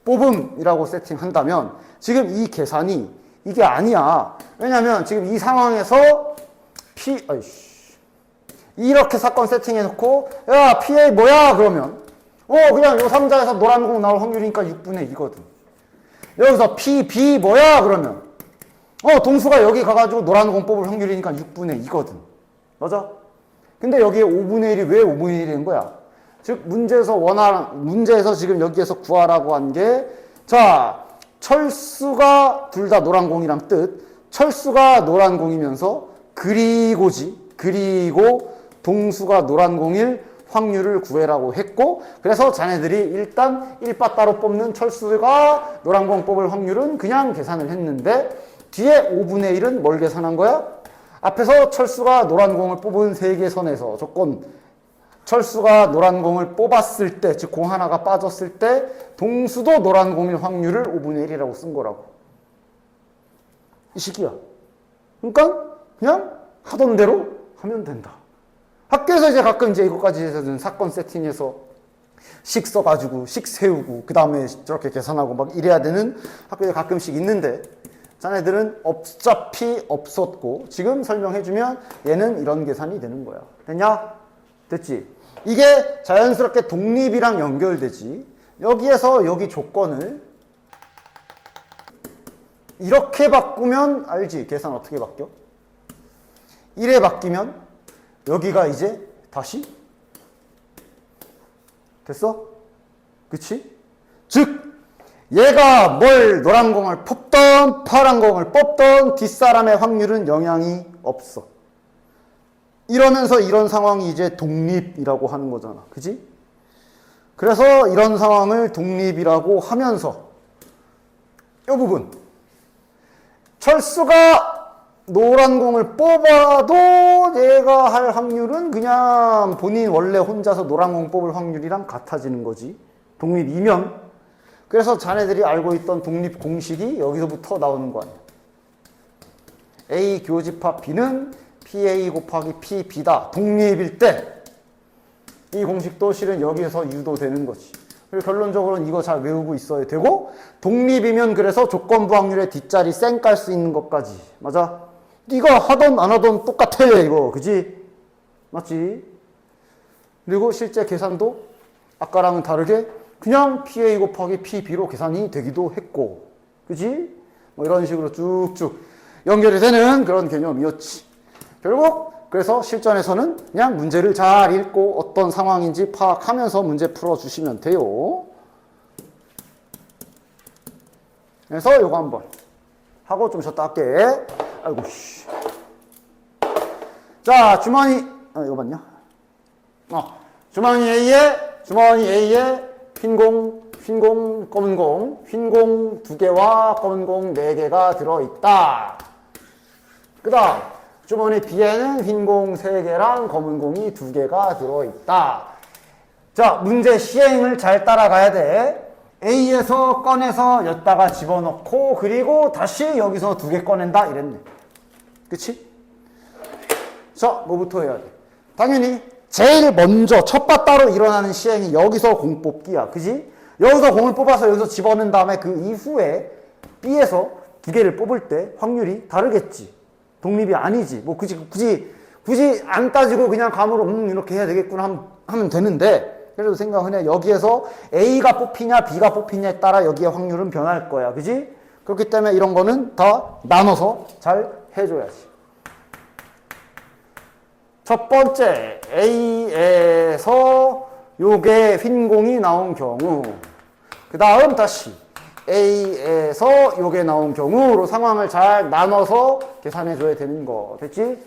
뽑음이라고 세팅한다면 지금 이 계산이 이게 아니야. 왜냐면 지금 이 상황에서 이렇게 사건 세팅해놓고 야 PA 뭐야 그러면 그냥 요 상자에서 노란 공 나올 확률이니까 6분의 2거든. 여기서 B 뭐야 그러면 동수가 여기 가가지고 노란 공 뽑을 확률이니까 6분의 2거든. 맞아? 근데 여기에 5분의 1이 왜 5분의 1이 된 거야? 즉 문제에서 지금 여기에서 구하라고 한 게, 자, 철수가 둘 다 노란 공이란 뜻. 철수가 노란 공이면서 그리고 동수가 노란 공일 확률을 구해라고 했고, 그래서 자네들이 일단 1바 따로 뽑는 철수가 노란 공 뽑을 확률은 그냥 계산을 했는데 뒤에 5분의 1은 뭘 계산한 거야? 앞에서 철수가 노란 공을 뽑은 3개 선에서 조건, 철수가 노란 공을 뽑았을 때, 즉 공 하나가 빠졌을 때 동수도 노란 공일 확률을 5분의 1이라고 쓴 거라고. 이 식이야. 그러니까 그냥 하던 대로 하면 된다. 학교에서 이제 가끔 이제 이것까지 해서 사건 세팅해서 식 써가지고 식 세우고 그 다음에 저렇게 계산하고 막 이래야 되는 학교에 가끔씩 있는데 자네들은 어차피 없었고 지금 설명해주면 얘는 이런 계산이 되는 거야. 됐냐? 됐지? 이게 자연스럽게 독립이랑 연결되지. 여기에서 여기 조건을 이렇게 바꾸면 알지? 계산 어떻게 바뀌어? 1에 바뀌면 여기가 이제 다시 됐어? 그치? 즉 얘가 뭘 노란 공을 뽑던 파란 공을 뽑던 뒷사람의 확률은 영향이 없어. 이러면서 이런 상황이 이제 독립이라고 하는 거잖아. 그지? 그래서 이런 상황을 독립이라고 하면서 이 부분 철수가 노란 공을 뽑아도 얘가 할 확률은 그냥 본인 원래 혼자서 노란 공 뽑을 확률이랑 같아지는 거지. 독립이면. 그래서 자네들이 알고 있던 독립 공식이 여기서부터 나오는 거 아니야. A 교집합 B는 PA 곱하기 PB다. 독립일 때 이 공식도 실은 여기에서 유도되는 거지. 그리고 결론적으로는 이거 잘 외우고 있어야 되고 독립이면 그래서 조건부 확률의 뒷자리 쌩 깔 수 있는 것까지. 맞아? 이거 하던 안 하던 똑같아 이거. 그지? 맞지? 그리고 실제 계산도 아까랑은 다르게 그냥 PA 곱하기 PB로 계산이 되기도 했고, 그지? 뭐 이런 식으로 쭉쭉 연결이 되는 그런 개념이었지. 결국 그래서 실전에서는 그냥 문제를 잘 읽고 어떤 상황인지 파악하면서 문제 풀어주시면 돼요. 그래서 요거 한번 하고 좀 쉬었다 할게. 아이고 씨. 자, 주머니 이거 맞냐? 주머니 A에 흰 공, 검은 공, 흰 공 2개와 검은 공 4개가 들어있다. 그 다음 주머니 B에는 흰 공 3개랑 검은 공이 2개가 들어있다. 자, 문제 시행을 잘 따라가야 돼. A에서 꺼내서 여기다가 집어넣고 그리고 다시 여기서 2개 꺼낸다 이랬네. 그치? 자, 뭐부터 해야 돼? 당연히 제일 먼저 첫 바따로 일어나는 시행이 여기서 공 뽑기야. 그지? 여기서 공을 뽑아서 여기서 집어넣은 다음에 그 이후에 B에서 2개를 뽑을 때 확률이 다르겠지. 독립이 아니지. 뭐 굳이 안 따지고 그냥 감으로 이렇게 해야 되겠구나 하면 되는데, 그래도 생각은 해. 여기에서 A가 뽑히냐 B가 뽑히냐에 따라 여기의 확률은 변할 거야. 그지? 그렇기 때문에 이런 거는 다 나눠서 잘 해줘야지. 첫 번째, A에서 요게 흰 공이 나온 경우, 그 다음 다시 A에서 요게 나온 경우로 상황을 잘 나눠서 계산해 줘야 되는 거. 됐지?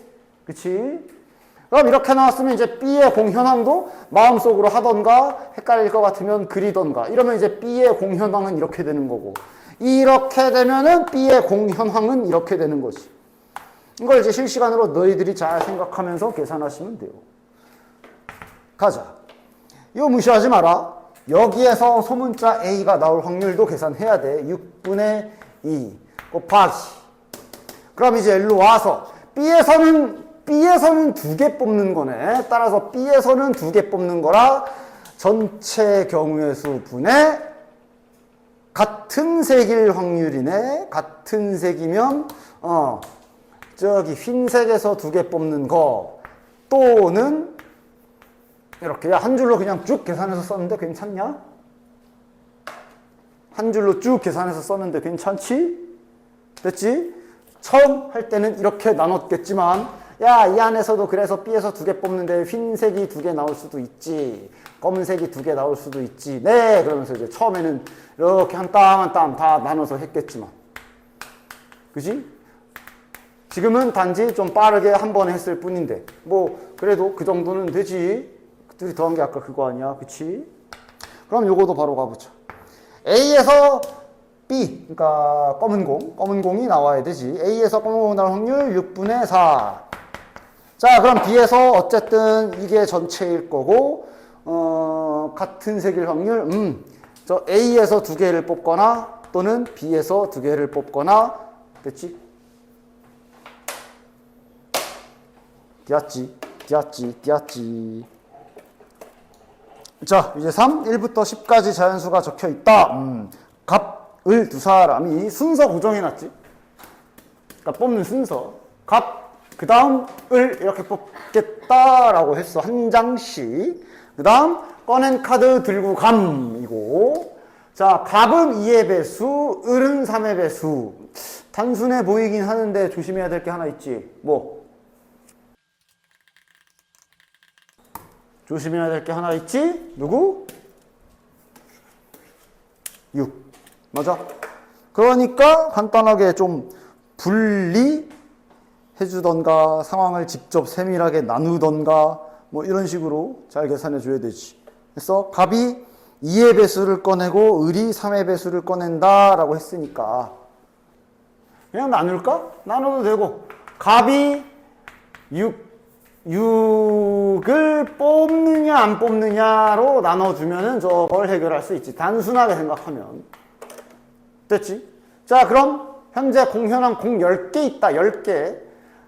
그치? 그럼 이렇게 나왔으면 이제 B의 공 현황도 마음속으로 하던가 헷갈릴 것 같으면 그리던가 이러면 이제 B의 공 현황은 이렇게 되는 거고, 이렇게 되면은 B의 공 현황은 이렇게 되는 거지. 이걸 이제 실시간으로 너희들이 잘 생각하면서 계산하시면 돼요. 가자. 이거 무시하지 마라. 여기에서 소문자 A가 나올 확률도 계산해야 돼. 6분의 2 곱하기. 그럼 이제 일로 와서 B에서는 2개 뽑는 거네. 따라서 B에서는 2개 뽑는 거라 전체 경우의 수 분의 같은 색일 확률이네. 같은 색이면 저기 흰색에서 2개 뽑는 거 또는 이렇게 한 줄로 그냥 쭉 계산해서 썼는데 괜찮냐? 한 줄로 쭉 계산해서 썼는데 괜찮지? 됐지? 처음 할 때는 이렇게 나눴겠지만 야, 이 안에서도 그래서 B에서 2개 뽑는데 흰색이 2개 나올 수도 있지, 검은색이 2개 나올 수도 있지. 네, 그러면서 이제 처음에는 이렇게 한 땀 한 땀 다 나눠서 했겠지만, 그지? 지금은 단지 좀 빠르게 한 번에 했을 뿐인데 뭐 그래도 그 정도는 되지. 그들이 더한 게 아까 그거 아니야, 그치? 그럼 요거도 바로 가보자. A에서 B, 그러니까 검은 공이 나와야 되지. A에서 검은 공이 나올 확률 6분의 4. 자, 그럼 B에서 어쨌든 이게 전체일 거고, 같은 색일 확률, 저 A에서 2개를 뽑거나 또는 B에서 2개를 뽑거나, 됐지? 띄었지. 자, 이제 1부터 10까지 자연수가 적혀 있다. 값을 두 사람이 순서 고정해놨지. 그러니까 뽑는 순서. 값, 그 다음 을 이렇게 뽑겠다라고 했어. 한 장씩. 그 다음 꺼낸 카드 들고 감이고. 자, 값은 2의 배수, 을은 3의 배수. 단순해 보이긴 하는데 조심해야 될 게 하나 있지. 뭐? 조심해야 될 게 하나 있지? 누구? 6. 맞아? 그러니까 간단하게 좀 분리해주던가 상황을 직접 세밀하게 나누던가 뭐 이런 식으로 잘 계산해 줘야 되지. 그래서 값이 2의 배수를 꺼내고 을이 3의 배수를 꺼낸다 라고 했으니까 그냥 나눌까? 나눠도 되고, 값이 6을 뽑느냐 안 뽑느냐로 나눠주면은 저걸 해결할 수 있지. 단순하게 생각하면. 됐지? 자, 그럼 현재 공현황 공 10개 있다. 10개.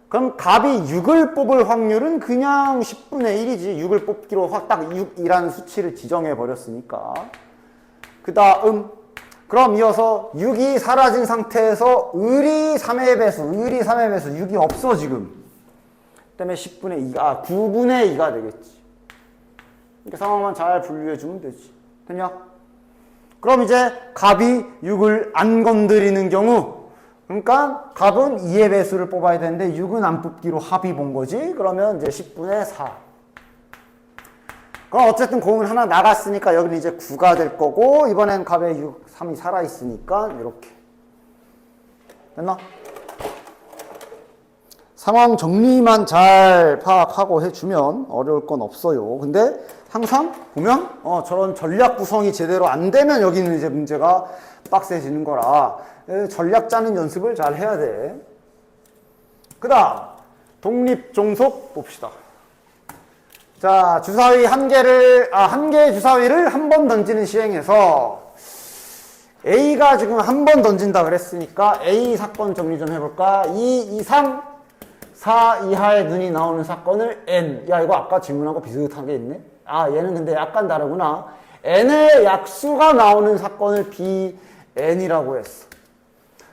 그럼 값이 6을 뽑을 확률은 그냥 10분의 1이지. 6을 뽑기로 확 딱 6이라는 수치를 지정해 버렸으니까. 그 다음, 그럼 이어서 6이 사라진 상태에서 을이 3의 배수, 6이 없어 지금. 때문에 10분의 2가, 9분의 2가 되겠지. 이렇게 상황만 잘 분류해주면 되지. 됐냐? 그럼 이제 값이 6을 안 건드리는 경우, 그러니까 값은 2의 배수를 뽑아야 되는데 6은 안 뽑기로 합의 본 거지. 그러면 이제 10분의 4. 그럼 어쨌든 공은 하나 나갔으니까 여기는 이제 9가 될 거고, 이번엔 값에 6, 3이 살아있으니까 이렇게. 됐나? 상황 정리만 잘 파악하고 해주면 어려울 건 없어요. 근데 항상 보면 저런 전략 구성이 제대로 안 되면 여기는 이제 문제가 빡세지는 거라 전략 짜는 연습을 잘 해야 돼. 그 다음 독립종속 봅시다. 자, 주사위 한 개의 주사위를 한 번 던지는 시행에서 A가 지금 한 번 던진다 그랬으니까 A 사건 정리 좀 해볼까? 2, 2, 3, 4 이하의 눈이 나오는 사건을 N. 야, 이거 아까 질문한 거 비슷한 게 있네? 아, 얘는 근데 약간 다르구나. N의 약수가 나오는 사건을 BN이라고 했어.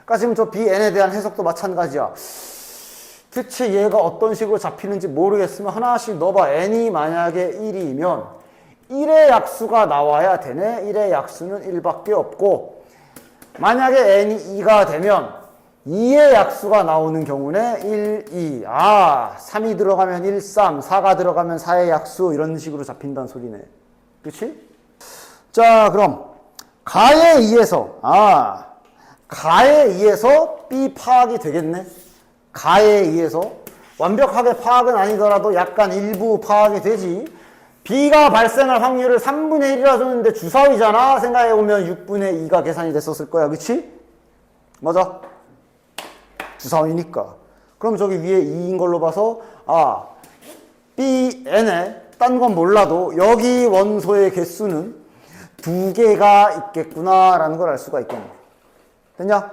그러니까 지금 저 BN에 대한 해석도 마찬가지야. 대체 얘가 어떤 식으로 잡히는지 모르겠으면 하나씩 넣어봐. N이 만약에 1이면 1의 약수가 나와야 되네. 1의 약수는 1밖에 없고, 만약에 N이 2가 되면 2의 약수가 나오는 경우는 1, 2. 3이 들어가면 1, 3, 4가 들어가면 4의 약수, 이런 식으로 잡힌다는 소리네. 그치? 자, 그럼 가에 의해서 B 파악이 되겠네. 가에 의해서 완벽하게 파악은 아니더라도 약간 일부 파악이 되지. B가 발생할 확률을 3분의 1이라 줬는데 주사위잖아. 생각해보면 6분의 2가 계산이 됐었을 거야. 그치? 맞아? 주사위니까. 그럼 저기 위에 2인 걸로 봐서 BN에 딴 건 몰라도 여기 원소의 개수는 2개가 있겠구나 라는 걸 알 수가 있겠네. 됐냐?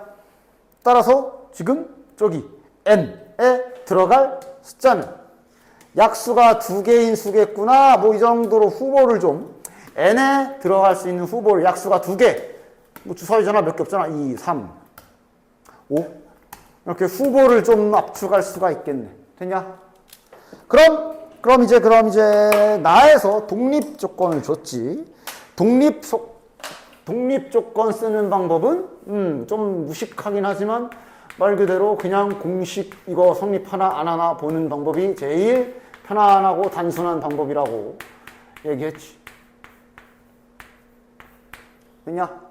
따라서 지금 저기 N에 들어갈 숫자는 약수가 2개인 수겠구나. 뭐 이 정도로 후보를 좀, N에 들어갈 수 있는 후보를 약수가 2개. 뭐 주사위잖아. 몇 개 없잖아. 2, 3, 5. 이렇게 후보를 좀 압축할 수가 있겠네. 됐냐? 그럼 이제 나에서 독립 조건을 줬지. 독립 조건 쓰는 방법은 좀 무식하긴 하지만 말 그대로 그냥 공식 이거 성립하나 안 하나 보는 방법이 제일 편안하고 단순한 방법이라고 얘기했지. 됐냐?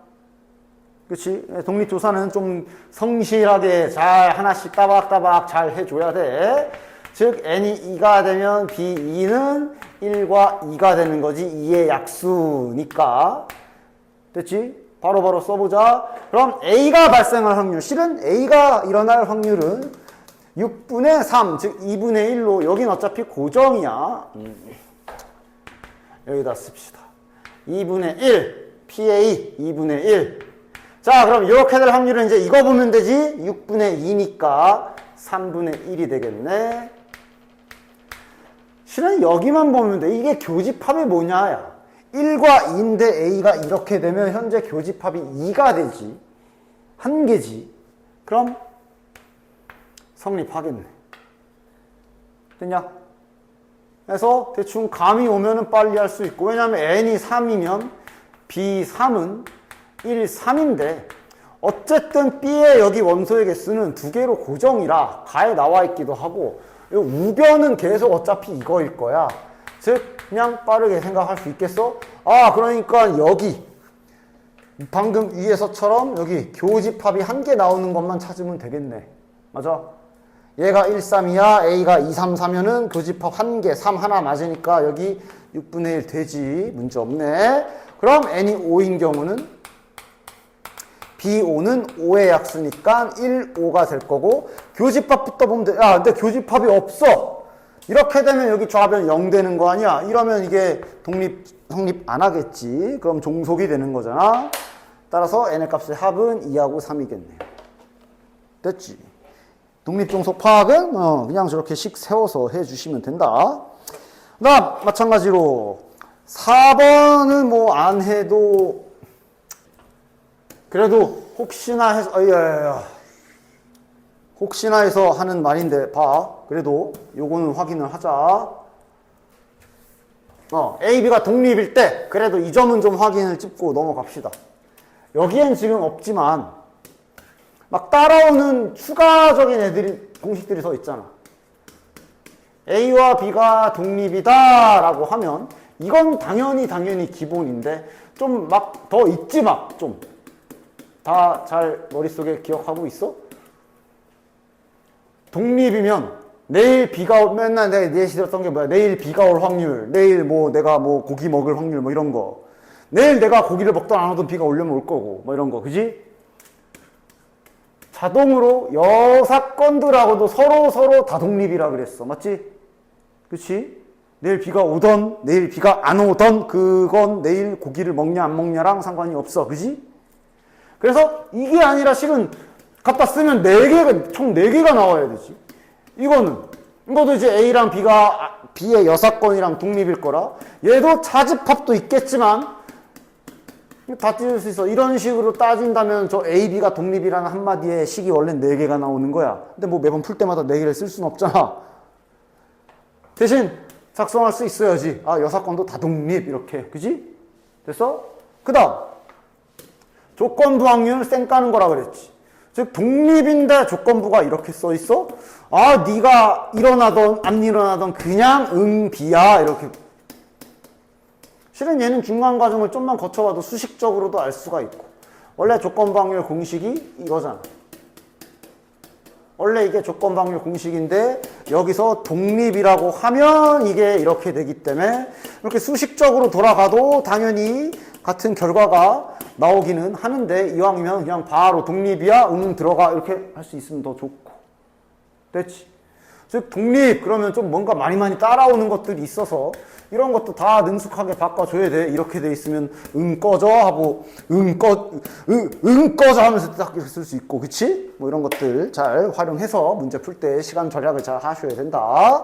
그치? 독립조사는 좀 성실하게 잘 하나씩 따박따박 잘 해줘야 돼. 즉 N이 2가 되면 B2는 1과 2가 되는 거지. 2의 약수니까. 됐지? 바로바로 써보자. 그럼 A가 발생할 확률, 실은 A가 일어날 확률은 6분의 3, 즉 2분의 1로, 여긴 어차피 고정이야. 여기다 씁시다. 2분의 1, PA 2분의 1. 자, 그럼 이렇게 될 확률은 이제 이거 보면 되지. 6분의 2니까 3분의 1이 되겠네. 실은 여기만 보면 돼. 이게 교집합이 뭐냐야. 1과 2인데 A가 이렇게 되면 현재 교집합이 2가 되지. 1개지. 그럼 성립하겠네. 됐냐? 그래서 대충 감이 오면은 빨리 할 수 있고, 왜냐하면 N이 3이면 B3은 1, 3인데 어쨌든 B의 여기 원소의 개수는 2개로 고정이라 가에 나와 있기도 하고, 우변은 계속 어차피 이거일 거야. 즉 그냥 빠르게 생각할 수 있겠어? 그러니까 여기 방금 위에서처럼 여기 교집합이 1개 나오는 것만 찾으면 되겠네. 맞아? 얘가 1, 3이야. A가 2, 3, 4면은 교집합 1개, 3 하나 맞으니까 여기 6분의 1 되지. 문제 없네. 그럼 N이 5인 경우는 B5는 5의 약수니까 1, 5가 될 거고, 교집합부터 보면 돼. 야, 근데 교집합이 없어. 이렇게 되면 여기 좌변 0 되는 거 아니야? 이러면 이게 성립 안 하겠지. 그럼 종속이 되는 거잖아. 따라서 N의 값의 합은 2하고 3이겠네요. 됐지? 독립종속 파악은 그냥 저렇게 씩 세워서 해주시면 된다. 그 다음 마찬가지로 4번은 뭐 안 해도 그래도 혹시나 해서 하는 말인데 봐. 그래도 요거는 확인을 하자. A, B가 독립일 때 그래도 이 점은 좀 확인을 찝고 넘어갑시다. 여기엔 지금 없지만 막 따라오는 추가적인 애들이 공식들이 더 있잖아. A와 B가 독립이다 라고 하면 이건 당연히 기본인데 좀 막 더 있지 막 좀. 다 잘 머릿속에 기억하고 있어? 독립이면 내일 비가 맨날 내가 예시 들었던 게 뭐야? 내일 비가 올 확률, 내일 뭐 내가 뭐 고기 먹을 확률 뭐 이런 거. 내일 내가 고기를 먹던 안 오던 비가 오려면 올 거고 뭐 이런 거, 그지? 자동으로 여사건들하고도 서로 다 독립이라 그랬어, 맞지? 그치? 내일 비가 오던 내일 비가 안 오던 그건 내일 고기를 먹냐 안 먹냐랑 상관이 없어, 그지? 그래서 이게 아니라 실은 갖다 쓰면 총 4개가 나와야 되지. 이것도 이제 A랑 B의 여사건이랑 독립일 거라. 얘도 차집합도 있겠지만 다 띄울 수 있어. 이런 식으로 따진다면 저 A, B가 독립이라는 한마디에 식이 원래 4개가 나오는 거야. 근데 뭐 매번 풀 때마다 4개를 쓸 수는 없잖아. 대신 작성할 수 있어야지. 아, 여사건도 다 독립 이렇게. 그지? 됐어? 그 다음 조건부 확률 쌩 까는 거라 그랬지. 즉 독립인데 조건부가 이렇게 써 있어? 아, 네가 일어나던 안 일어나던 그냥 B야 이렇게. 실은 얘는 중간 과정을 좀만 거쳐봐도 수식적으로도 알 수가 있고. 원래 조건부 확률 공식이 이거잖아. 원래 이게 조건부 확률 공식인데 여기서 독립이라고 하면 이게 이렇게 되기 때문에 이렇게 수식적으로 돌아가도 당연히 같은 결과가 나오기는 하는데 이왕이면 그냥 바로 독립이야 들어가 이렇게 할 수 있으면 더 좋고. 됐지? 즉 독립 그러면 좀 뭔가 많이 따라오는 것들이 있어서 이런 것도 다 능숙하게 바꿔줘야 돼. 이렇게 돼 있으면 꺼져 하고 꺼져 하면서 딱 이렇게 쓸 수 있고, 그치? 뭐 이런 것들 잘 활용해서 문제 풀 때 시간 절약을 잘 하셔야 된다.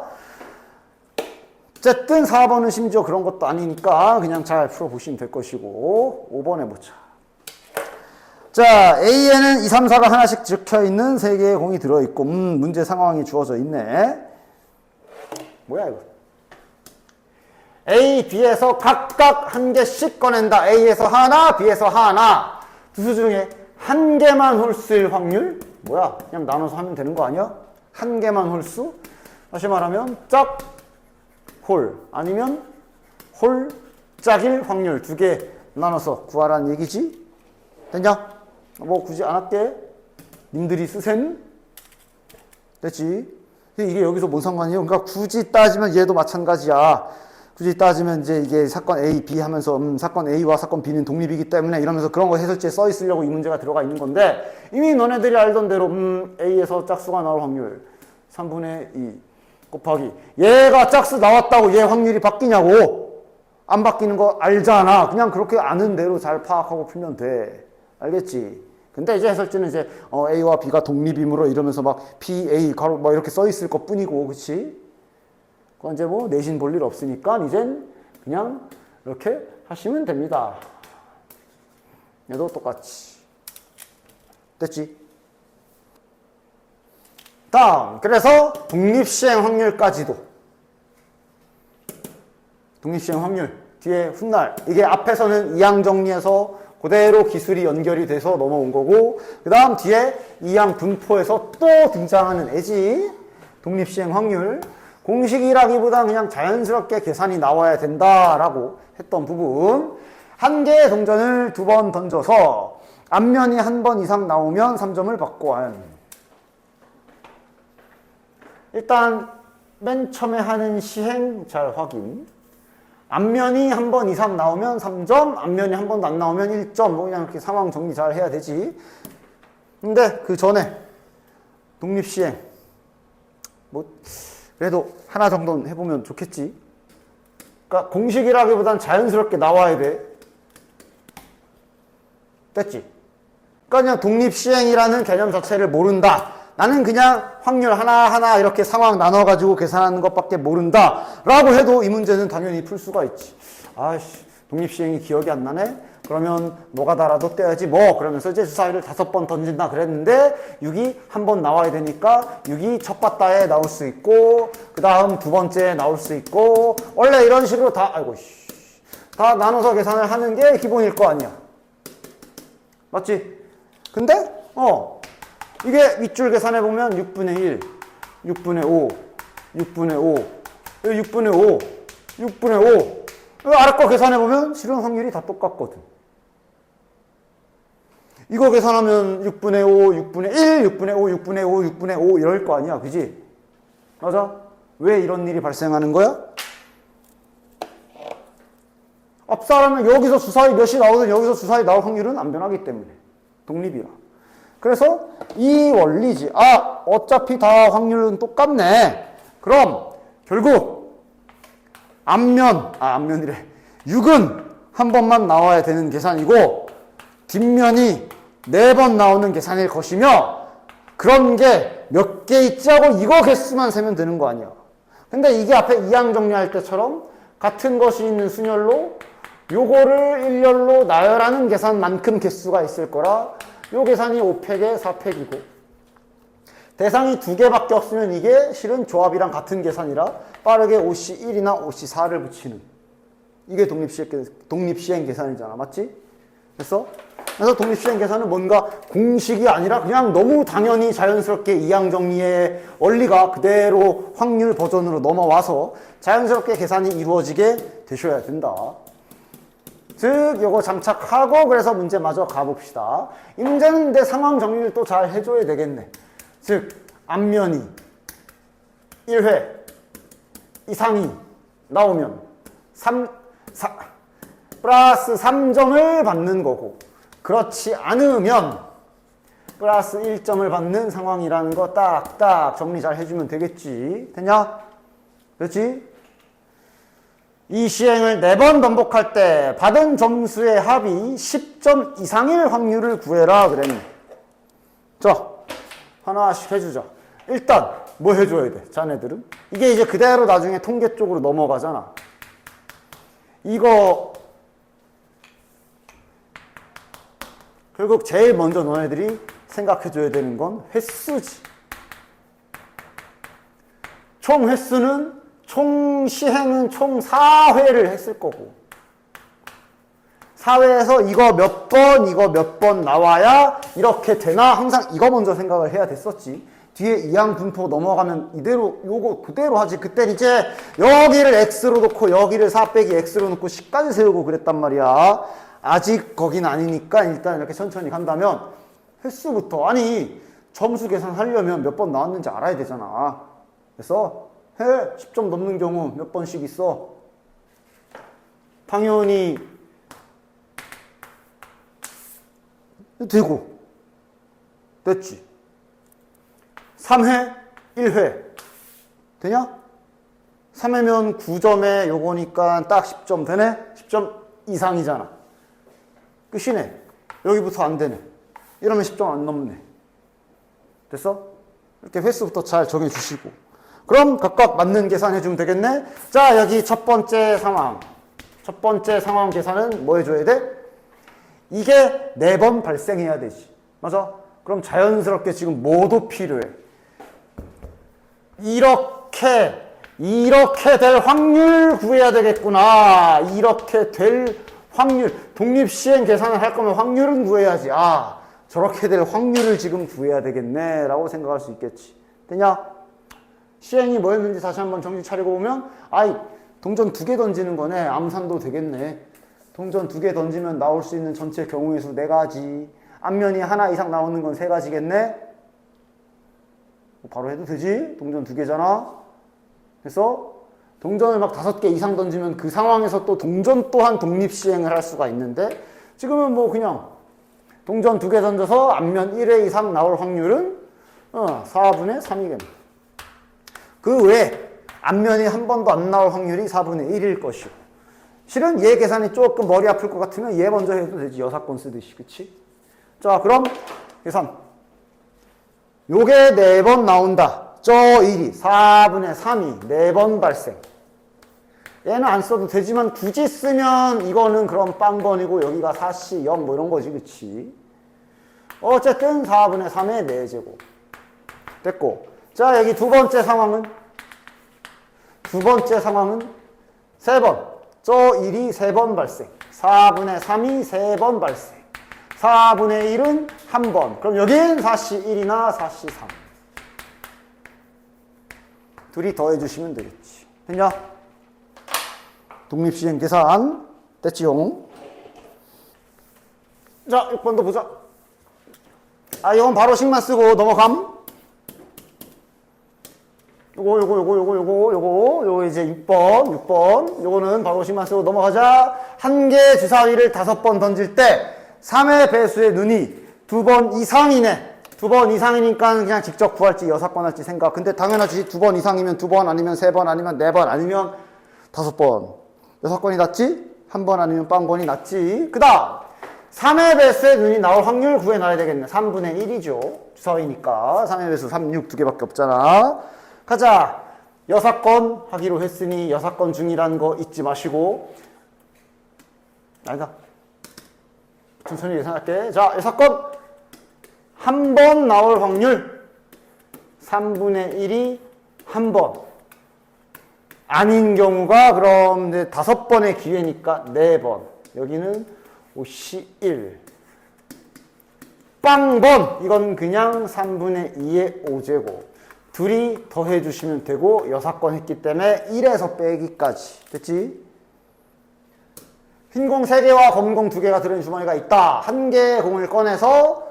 어쨌든 4번은 심지어 그런 것도 아니니까 그냥 잘 풀어보시면 될 것이고. 5번 해보자. 자, A에는 2, 3, 4가 하나씩 적혀있는 3개의 공이 들어있고 문제 상황이 주어져 있네. 뭐야 이거? A, B에서 각각 한 개씩 꺼낸다. A에서 하나, B에서 하나. 두 수 중에 한 개만 홀수일 확률? 뭐야? 그냥 나눠서 하면 되는 거 아니야? 한 개만 홀수? 다시 말하면 짝, 홀 아니면 홀, 짝일 확률 2개 나눠서 구하라는 얘기지? 됐냐? 뭐 굳이 안 할게. 님들이 쓰셈? 됐지? 이게 여기서 뭔 상관이에요? 그러니까 굳이 따지면 얘도 마찬가지야. 굳이 따지면 이제 이게 사건 A, B 하면서 사건 A와 사건 B는 독립이기 때문에 이러면서 그런 거 해설지에 써 있으려고 이 문제가 들어가 있는 건데 이미 너네들이 알던 대로 A에서 짝수가 나올 확률 3분의 2 곱하기 얘가 짝수 나왔다고 얘 확률이 바뀌냐고. 안 바뀌는 거 알잖아. 그냥 그렇게 아는 대로 잘 파악하고 풀면 돼. 알겠지? 근데 이제 해설지는 이제 A와 B가 독립이므로 이러면서 막 P, A, 가로 막 이렇게 써 있을 것 뿐이고, 그치? 그건 이제 뭐 내신 볼 일 없으니까 이젠 그냥 이렇게 하시면 됩니다. 얘도 똑같이. 됐지? 다음, 그래서 독립시행 확률까지도. 독립시행 확률 뒤에 훗날 이게 앞에서는 이항 정리해서 그대로 기술이 연결이 돼서 넘어온 거고 그 다음 뒤에 이항 분포에서 또 등장하는 애지. 독립시행 확률 공식이라기보다 그냥 자연스럽게 계산이 나와야 된다라고 했던 부분. 한 개의 동전을 2번 던져서 앞면이 한 번 이상 나오면 3점을 받고 한. 일단 맨 처음에 하는 시행 잘 확인. 앞면이 한 번 이상 나오면 3점, 앞면이 한 번도 안 나오면 1점. 뭐 그냥 이렇게 상황 정리 잘 해야 되지. 근데 그 전에 독립시행 뭐 그래도 하나 정도는 해보면 좋겠지. 그러니까 공식이라기보단 자연스럽게 나와야 돼. 됐지? 그러니까 그냥 독립시행이라는 개념 자체를 모른다. 나는 그냥 확률 하나하나 이렇게 상황 나눠가지고 계산하는 것밖에 모른다 라고 해도 이 문제는 당연히 풀 수가 있지. 아이씨, 독립시행이 기억이 안 나네? 그러면 노가다라도 떼야지 뭐 그러면서 이제 주사위를 5번 던진다 그랬는데 6이 한 번 나와야 되니까 6이 첫 바다에 나올 수 있고 그 다음 두 번째에 나올 수 있고 원래 이런 식으로 다 다 나눠서 계산을 하는 게 기본일 거 아니야. 맞지? 근데 이게 윗줄 계산해 보면 6분의 1, 6분의 5, 6분의 5, 6분의 5, 6분의 5 아래 거 계산해 보면 실은 확률이 다 똑같거든. 이거 계산하면 6분의 5, 6분의 1, 6분의 5, 6분의 5, 6분의 5 이럴 거 아니야. 그지? 맞아? 왜 이런 일이 발생하는 거야? 앞 사람은 여기서 주사위 몇이 나오든 여기서 주사위 나올 확률은 안 변하기 때문에. 독립이야. 그래서 이 원리지. 어차피 다 확률은 똑같네. 그럼 결국 앞면이래. 6은 한 번만 나와야 되는 계산이고 뒷면이 4번 나오는 계산일 것이며 그런 게 몇 개 있지 하고 이거 개수만 세면 되는 거 아니야. 근데 이게 앞에 이항 정리할 때처럼 같은 것이 있는 순열로 요거를 일렬로 나열하는 계산만큼 개수가 있을 거라 요 계산이 5팩에 4팩이고 대상이 2개밖에 없으면 이게 실은 조합이랑 같은 계산이라 빠르게 OC 1이나 OC 4를 붙이는 이게 독립시행 계산이잖아. 맞지? 그래서 독립시행 계산은 뭔가 공식이 아니라 그냥 너무 당연히 자연스럽게 이항 정리의 원리가 그대로 확률 버전으로 넘어와서 자연스럽게 계산이 이루어지게 되셔야 된다. 즉 요거 장착하고 그래서 문제 마저 가봅시다. 이 문제는 내 상황 정리를 또 잘 해줘야 되겠네. 즉 앞면이 1회 이상이 나오면 플러스 3점을 받는 거고 그렇지 않으면 플러스 1점을 받는 상황이라는 거 딱딱 정리 잘 해주면 되겠지. 됐냐? 그렇지? 이 시행을 4번 반복할 때 받은 점수의 합이 10점 이상일 확률을 구해라 그랬네. 자, 하나씩 해주자. 일단 뭐 해줘야 돼? 자네들은? 이게 이제 그대로 나중에 통계 쪽으로 넘어가잖아. 이거 결국 제일 먼저 너네들이 생각해줘야 되는 건 횟수지. 총 횟수는 총 시행은 총 4회를 했을 거고 4회에서 이거 몇 번 나와야 이렇게 되나 항상 이거 먼저 생각을 해야 됐었지. 뒤에 이항 분포 넘어가면 이대로 요거 그대로 하지. 그땐 이제 여기를 x로 놓고 여기를 4 빼기 x로 놓고 10까지 세우고 그랬단 말이야. 아직 거긴 아니니까 일단 이렇게 천천히 간다면 횟수부터 아니 점수 계산하려면 몇 번 나왔는지 알아야 되잖아. 그래서 10점 넘는 경우 몇 번씩 있어? 당연히 되고 됐지. 3회 1회 되냐? 3회면 9점에 요거니까 딱 10점 되네? 10점 이상이잖아. 끝이네. 여기부터 안 되네. 이러면 10점 안 넘네. 됐어? 이렇게 횟수부터 잘 정해주시고 그럼 각각 맞는 계산 해주면 되겠네. 자, 여기 첫 번째 상황 계산은 뭐 해줘야 돼? 이게 4번 발생해야 되지. 맞아? 그럼 자연스럽게 지금 뭐도 필요해? 이렇게 될 확률 구해야 되겠구나. 이렇게 될 확률. 독립시행 계산을 할 거면 확률은 구해야지. 저렇게 될 확률을 지금 구해야 되겠네 라고 생각할 수 있겠지. 되냐? 시행이 뭐였는지 다시 한번 정신 차리고 보면 동전 2개 던지는 거네. 암산도 되겠네. 동전 2개 던지면 나올 수 있는 전체 경우의 수 4가지. 앞면이 하나 이상 나오는 건 3가지겠네. 바로 해도 되지? 동전 2개잖아. 그래서 동전을 막 5개 이상 던지면 그 상황에서 또 동전 또한 독립시행을 할 수가 있는데 지금은 뭐 그냥 동전 2개 던져서 앞면 1회 이상 나올 확률은 4분의 3이겠네. 그 외에 앞면이 한 번도 안 나올 확률이 4분의 1일 것이고 실은 얘 계산이 조금 머리 아플 것 같으면 얘 먼저 해도 되지. 여사건 쓰듯이. 그치? 자, 그럼 계산. 요게 4번 나온다. 저 1이 4분의 3이 4번 발생. 얘는 안 써도 되지만 굳이 쓰면 이거는 그럼 빵번이고 여기가 4C 0 뭐 이런 거지, 그치? 어쨌든 4분의 3의 4제곱. 됐고. 자, 여기 두 번째 상황은 3번. 저 1이 3번 발생. 4분의 3이 3번 발생. 4분의 1은 1번. 그럼 여긴 4C 1이나 4C 3. 둘이 더해주시면 되겠지. 됐냐? 독립시행 계산. 됐지용? 자, 6번도 보자. 이건 바로 식만 쓰고 넘어감. 요거 이제 6번. 요거는 바로 식만 쓰고 넘어가자. 한 개 주사위를 5번 던질 때 3의 배수의 눈이 2번 이상이네. 2번 이상이니까 그냥 직접 구할지 여사건 할지 생각. 근데 당연하지. 2번 이상이면 2번 아니면 3번 아니면 4번 아니면 5번. 여사건이 낫지? 1번 아니면 빵번이 낫지. 그 다음 3의 배수의 눈이 나올 확률 구해놔야 되겠네. 3분의 1이죠. 주사위니까. 3의 배수 3, 6 두 개밖에 없잖아. 가자. 여사건 하기로 했으니 여사건 중이라는 거 잊지 마시고. 아니다. 천천히 계산할게. 자, 여사건 한 번 나올 확률 3분의 1이 한 번. 아닌 경우가 그럼 이제 5번의 기회니까 4번. 여기는 5C1. 빵번. 이건 그냥 3분의 2의 5제곱. 둘이 더해주시면 되고 여사건 했기 때문에 1에서 빼기까지. 됐지? 흰공 3개와 검공 2개가 들어있는 주머니가 있다. 한 개의 공을 꺼내서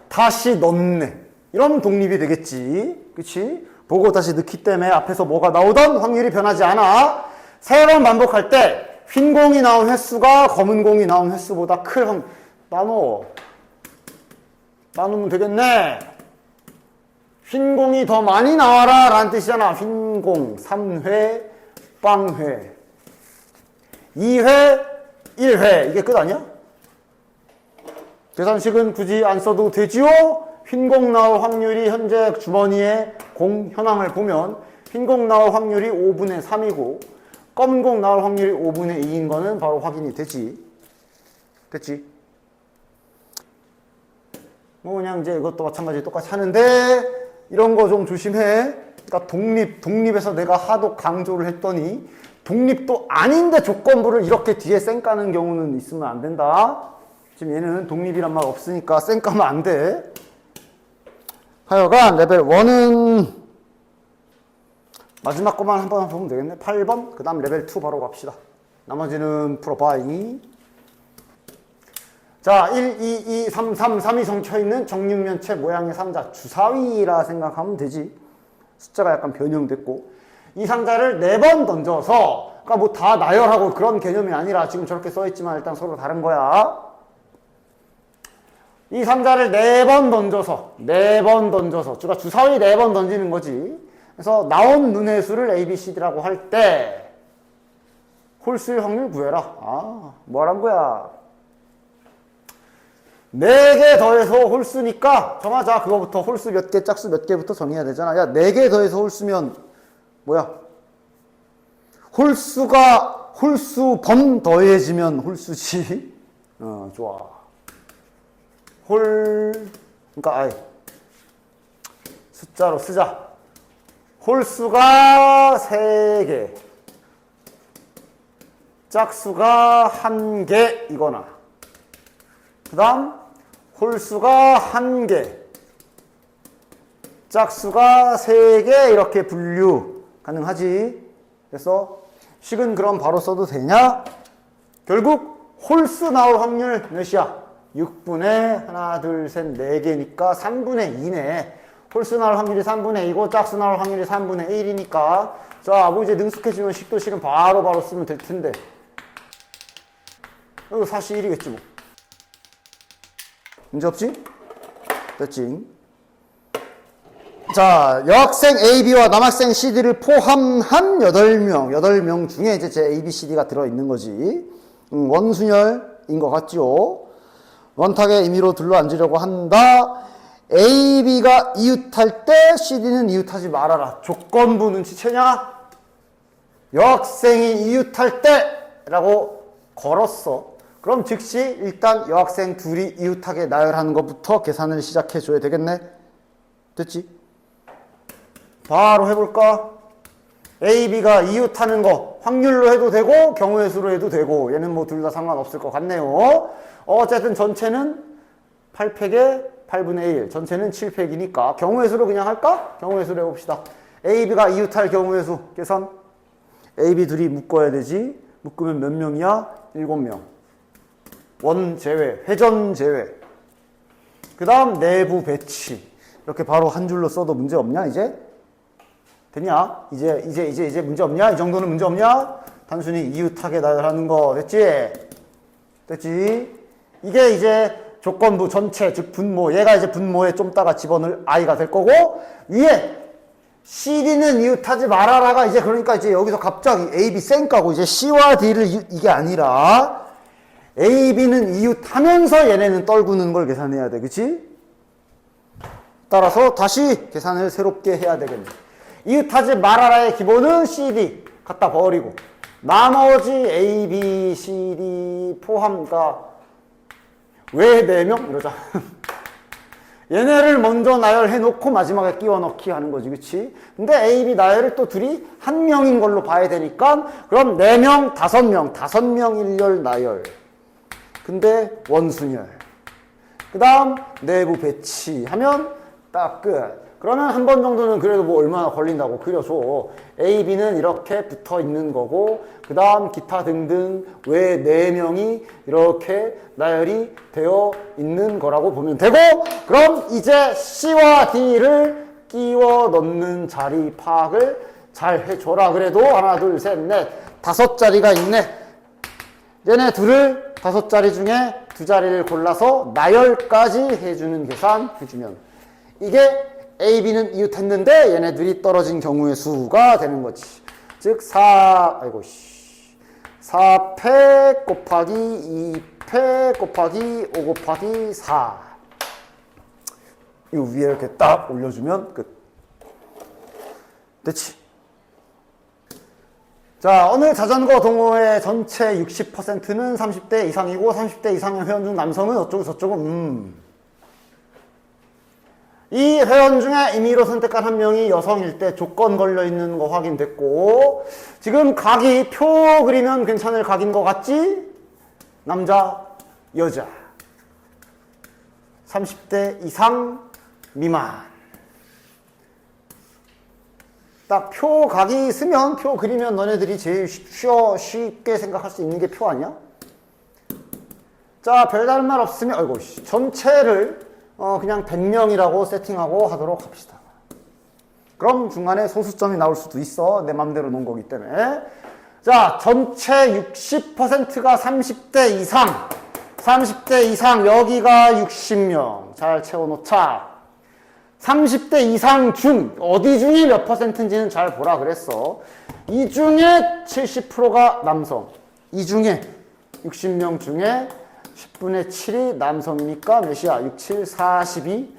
다시 넣네. 이런 독립이 되겠지. 그치? 보고 다시 넣기 때문에 앞에서 뭐가 나오던 확률이 변하지 않아. 3번 반복할 때 흰공이 나온 횟수가 검은 공이 나온 횟수보다 클 확률. 나누면 되겠네. 흰공이 더 많이 나와라 라는 뜻이잖아. 흰공 3회 빵회 2회 1회 이게 끝 아니야? 계산식은 굳이 안 써도 되지요? 흰공 나올 확률이 현재 주머니의 공 현황을 보면 흰공 나올 확률이 5분의 3이고 검은 공 나올 확률이 5분의 2인 거는 바로 확인이 되지. 됐지? 뭐 그냥 이제 이것도 마찬가지 똑같이 하는데 이런 거 좀 조심해. 그러니까 독립에서 내가 하도 강조를 했더니 독립도 아닌데 조건부를 이렇게 뒤에 쌩 까는 경우는 있으면 안 된다. 지금 얘는 독립이란 말 없으니까 쌩 까면 안 돼. 하여간 레벨 1은 마지막 것만 한번 보면 되겠네. 8번. 그 다음 레벨 2 바로 갑시다. 나머지는 풀어봐잉. 자, 1, 2, 2, 3, 3, 3이 성쳐있는 정육면체 모양의 상자. 주사위라 생각하면 되지. 숫자가 약간 변형됐고. 이 상자를 4번 던져서, 그러니까 뭐 다 나열하고 그런 개념이 아니라 지금 저렇게 써있지만 일단 서로 다른 거야. 이 상자를 4번 던져서, 그러니까 주사위 4번 던지는 거지. 그래서 나온 눈의 수를 A, B, C, D라고 할 때, 홀수의 확률 구해라. 뭐란 거야. 4개 더해서 홀수니까 정하자. 그거부터 홀수 몇 개, 짝수 몇 개부터 정해야 되잖아. 야, 4개 더해서 홀수면 뭐야? 홀수 범 더해지면 홀수지. 좋아. 그러니까 숫자로 쓰자. 홀수가 3개, 짝수가 1개 이거나. 그 다음 홀수가 1개, 짝수가 3개 이렇게 분류 가능하지. 그래서 식은 그럼 바로 써도 되냐? 결국 홀수 나올 확률 몇이야? 6분의 하나, 둘, 셋, 4개니까 3분의 2네. 홀수 나올 확률이 3분의 2고 짝수 나올 확률이 3분의 1이니까 자, 뭐 이제 능숙해지면 식도 식은 바로 쓰면 될 텐데. 이거 41이겠지 뭐. 문제 없지? 됐지? 자, 여학생 AB와 남학생 CD를 포함한 8명 중에 이제 제 ABCD가 들어있는 거지. 원순열인 것 같죠? 원탁의 임의로 둘러앉으려고 한다. AB가 이웃할 때 CD는 이웃하지 말아라. 조건부 눈치채냐? 여학생이 이웃할 때라고 걸었어. 그럼 즉시 일단 여학생 둘이 이웃하게 나열하는 것부터 계산을 시작해 줘야 되겠네. 됐지? 바로 해볼까? A, B가 이웃하는 거 확률로 해도 되고 경우의 수로 해도 되고 얘는 뭐 둘 다 상관없을 것 같네요. 어쨌든 전체는 8팩에 8분의 1, 전체는 7팩이니까 경우의 수로 그냥 할까? 경우의 수로 해봅시다. A, B가 이웃할 경우의 수 계산. A, B 둘이 묶어야 되지. 묶으면 몇 명이야? 7명. 원 제외, 회전 제외. 그 다음 내부 배치. 이렇게 바로 한 줄로 써도 문제 없냐 이제? 됐냐? 이제 문제 없냐? 이 정도는 문제 없냐? 단순히 이웃하게 나열하는 거 됐지? 됐지? 이게 이제 조건부 전체 즉 분모. 얘가 이제 분모에 좀 따가 집어넣을 I가 될 거고 위에 CD는 이웃하지 말아라가 이제 그러니까 이제 여기서 갑자기 A, B 쌩까고 이제 C와 D를 이게 아니라 A, B는 이웃하면서 얘네는 떨구는 걸 계산해야 돼. 그치? 따라서 다시 계산을 새롭게 해야 되겠네. 이웃하지 말아라의 기본은 CD 갖다 버리고 나머지 A, B, C, D 포함가 왜 4명? 이러자. 얘네를 먼저 나열해놓고 마지막에 끼워 넣기 하는 거지. 그치? 근데 A, B 나열을 또 둘이 한 명인 걸로 봐야 되니까 그럼 4명, 5명, 5명 일렬 나열. 근데 원순열. 그 다음 내부 배치하면 딱 끝. 그러면 한 번 정도는 그래도 뭐 얼마나 걸린다고 그려줘. A, B는 이렇게 붙어 있는 거고 그 다음 기타 등등 외 4명이 이렇게 나열이 되어 있는 거라고 보면 되고 그럼 이제 C와 D를 끼워 넣는 자리 파악을 잘 해줘라. 그래도 하나 둘 셋 넷 5자리가 있네. 얘네 둘을 5자리 중에 2자리를 골라서 나열까지 해주는 계산 해주면 이게 A, B는 이웃했는데 얘네들이 떨어진 경우의 수가 되는 거지. 즉 4팩 곱하기 2팩 곱하기 5 곱하기 4. 이 위에 이렇게 딱 올려주면 끝. 됐지? 자, 오늘 자전거 동호회 전체 60%는 30대 이상이고 30대 이상의 회원 중 남성은 어쩌고 저쩌고 이 회원 중에 임의로 선택한 한 명이 여성일 때 조건 걸려있는 거 확인됐고 지금 각이 표 그리면 괜찮을 각인 것 같지? 남자, 여자 30대 이상 미만 딱 표 각이 쓰면 표 그리면 너네들이 제일 쉽게 생각할 수 있는 게 표 아니야? 자, 별다른 말 없으면 아이고 전체를 그냥 100명이라고 세팅하고 하도록 합시다. 그럼 중간에 소수점이 나올 수도 있어. 내 맘대로 놓은 거기 때문에. 자, 전체 60%가 30대 이상. 30대 이상 여기가 60명. 잘 채워놓자. 30대 이상 중 어디 중에 몇 %인지는 잘 보라 그랬어. 이 중에 70%가 남성. 이 중에 60명 중에 10분의 7이 남성이니까 몇이야? 6, 7, 42.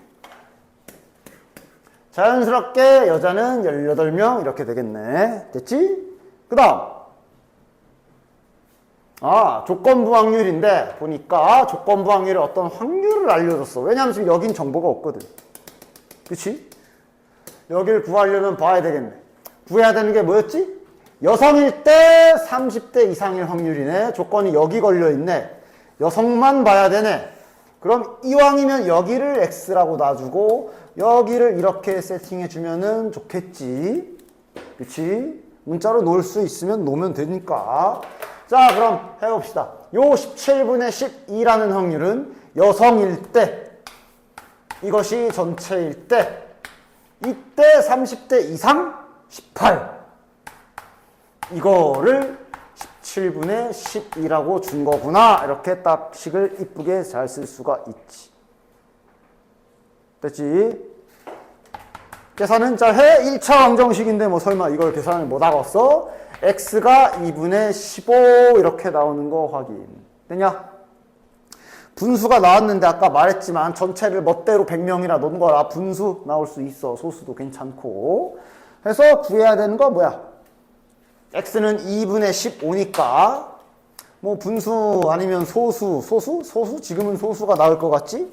자연스럽게 여자는 18명 이렇게 되겠네. 됐지? 그 다음 조건부 확률인데 보니까 조건부 확률의 어떤 확률을 알려줬어. 왜냐하면 지금 여긴 정보가 없거든. 그치? 여길 구하려면 봐야 되겠네. 구해야 되는 게 뭐였지? 여성일 때 30대 이상일 확률이네. 조건이 여기 걸려있네. 여성만 봐야 되네. 그럼 이왕이면 여기를 X라고 놔주고 여기를 이렇게 세팅해주면은 좋겠지. 그치? 문자로 놓을 수 있으면 놓으면 되니까. 자, 그럼 해봅시다. 요 17분의 12라는 확률은 여성일 때 이것이 전체일 때 이때 30대 이상 18 이거를 17분의 12라고 준 거구나. 이렇게 딱 식을 이쁘게 잘 쓸 수가 있지. 됐지? 계산은 잘 해. 1차 방정식인데 뭐 설마 이걸 계산을 못 하겠어? x가 2분의 15 이렇게 나오는 거 확인. 됐냐? 분수가 나왔는데 아까 말했지만 전체를 멋대로 100명이라 놓은 거라 분수 나올 수 있어. 소수도 괜찮고. 해서 구해야 되는 거 뭐야? x는 2분의 15니까 뭐 분수 아니면 소수? 지금은 소수가 나올 것 같지?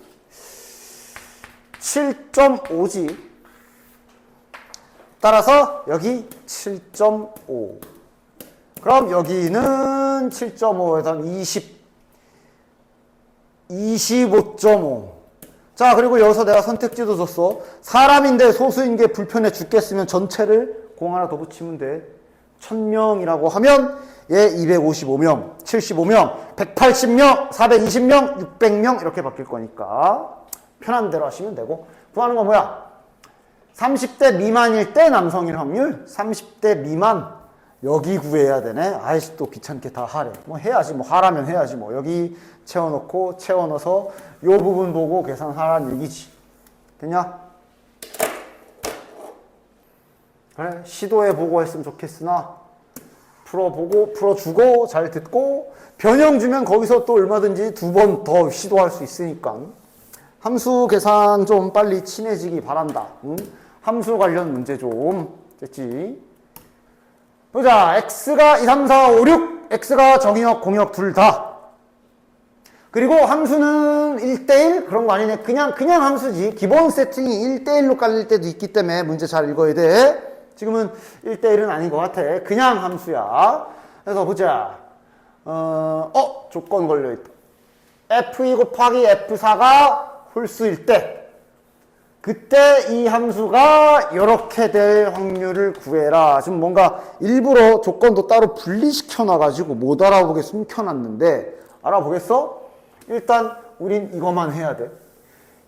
7.5지. 따라서 여기 7.5. 그럼 여기는 7.5에서 25.5. 자, 그리고 여기서 내가 선택지도 줬어. 사람인데 소수인 게 불편해 죽겠으면 전체를 공 하나 더 붙이면 돼. 1000명이라고 하면 얘 255명, 75명, 180명, 420명, 600명 이렇게 바뀔 거니까 편한 대로 하시면 되고. 구하는 건 뭐야? 30대 미만일 때 남성일 확률, 30대 미만 여기 구해야 되네. 아이씨 또 귀찮게 다 하래. 뭐 해야지, 뭐 하라면 해야지. 뭐 여기 채워넣고 채워넣어서 요 부분 보고 계산하라는 얘기지. 됐냐? 그래, 시도해보고 했으면 좋겠으나 풀어보고 풀어주고 잘 듣고 변형 주면 거기서 또 얼마든지 2번 더 시도할 수 있으니까 함수 계산 좀 빨리 친해지기 바란다. 응? 함수 관련 문제 좀 됐지? 보자. x가 2, 3, 4, 5, 6 x가 정의역 공역 둘 다. 그리고 함수는 1대1 그런 거 아니네. 그냥 함수지. 기본 세팅이 1대1로 깔릴 때도 있기 때문에 문제 잘 읽어야 돼. 지금은 1대1은 아닌 것 같아. 그냥 함수야. 그래서 보자. 조건 걸려있다. f2 곱하기 f4가 홀수일 때 그때 이 함수가 이렇게 될 확률을 구해라. 지금 뭔가 일부러 조건도 따로 분리시켜 놔가지고 못 알아보게 숨겨놨는데 알아보겠어? 일단 우린 이것만 해야 돼.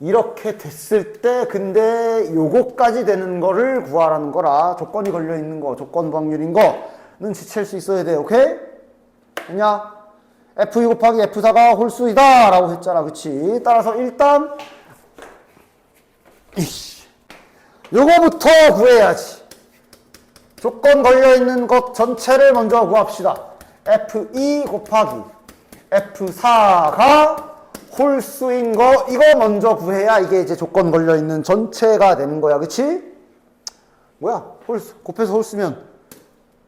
이렇게 됐을 때 근데 요거까지 되는 거를 구하라는 거라. 조건이 걸려있는 거, 조건 확률인 거는 지칠 수 있어야 돼. 오케이? 됐냐? f2 곱하기 f4가 홀수이다 라고 했잖아. 그치? 따라서 일단 요거부터 구해야지. 조건 걸려있는 것 전체를 먼저 구합시다. f2 곱하기 f4가 홀수인 거 이거 먼저 구해야 이게 이제 조건 걸려있는 전체가 되는 거야. 그치? 뭐야? 홀수 곱해서 홀수면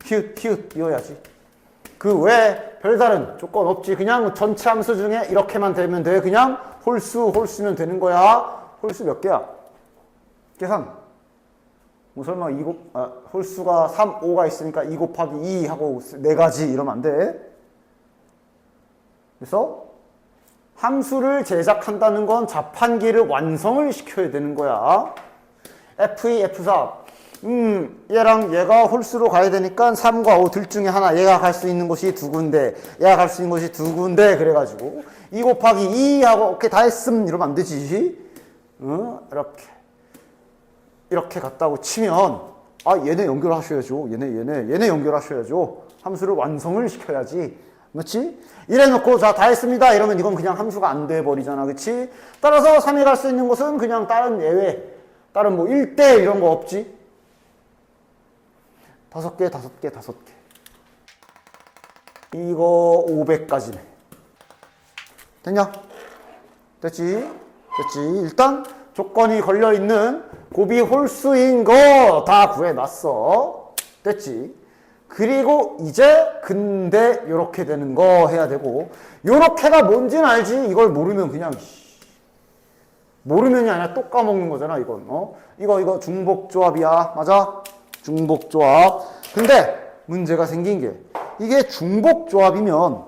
히읗 이어야지. 그 외에 별다른 조건 없지. 그냥 전체 함수 중에 이렇게만 되면 돼. 그냥 홀수면 되는 거야. 홀수 몇 개야? 계산. 뭐 설마 홀수가 3, 5가 있으니까 2 곱하기 2 하고 4가지 이러면 안 돼. 그래서 함수를 제작한다는 건 자판기를 완성을 시켜야 되는 거야. F2, F4. 얘랑 얘가 홀수로 가야 되니까 3과 5 둘 중에 하나. 얘가 갈 수 있는 곳이 2군데. 얘가 갈 수 있는 곳이 2군데. 그래가지고 2 곱하기 2 하고 오케이 다 했음 이러면 안 되지. 이렇게 갔다고 치면 얘네 연결하셔야죠. 얘네 연결하셔야죠. 함수를 완성을 시켜야지. 맞지? 이래놓고 자 다 했습니다 이러면 이건 그냥 함수가 안 돼버리잖아. 그치? 따라서 3에 갈 수 있는 곳은 그냥 다른 예외, 다른 뭐 1대 이런 거 없지? 5개 이거 500까지네. 됐냐? 됐지? 일단 조건이 걸려있는 곱이 홀수인 거 다 구해놨어. 됐지? 그리고 이제 근데 요렇게 되는 거 해야 되고 요렇게가 뭔지는 알지? 이걸 모르면 그냥 모르면이 아니라 또 까먹는 거잖아. 이건 이거 중복조합이야. 맞아? 중복조합. 근데 문제가 생긴 게 이게 중복조합이면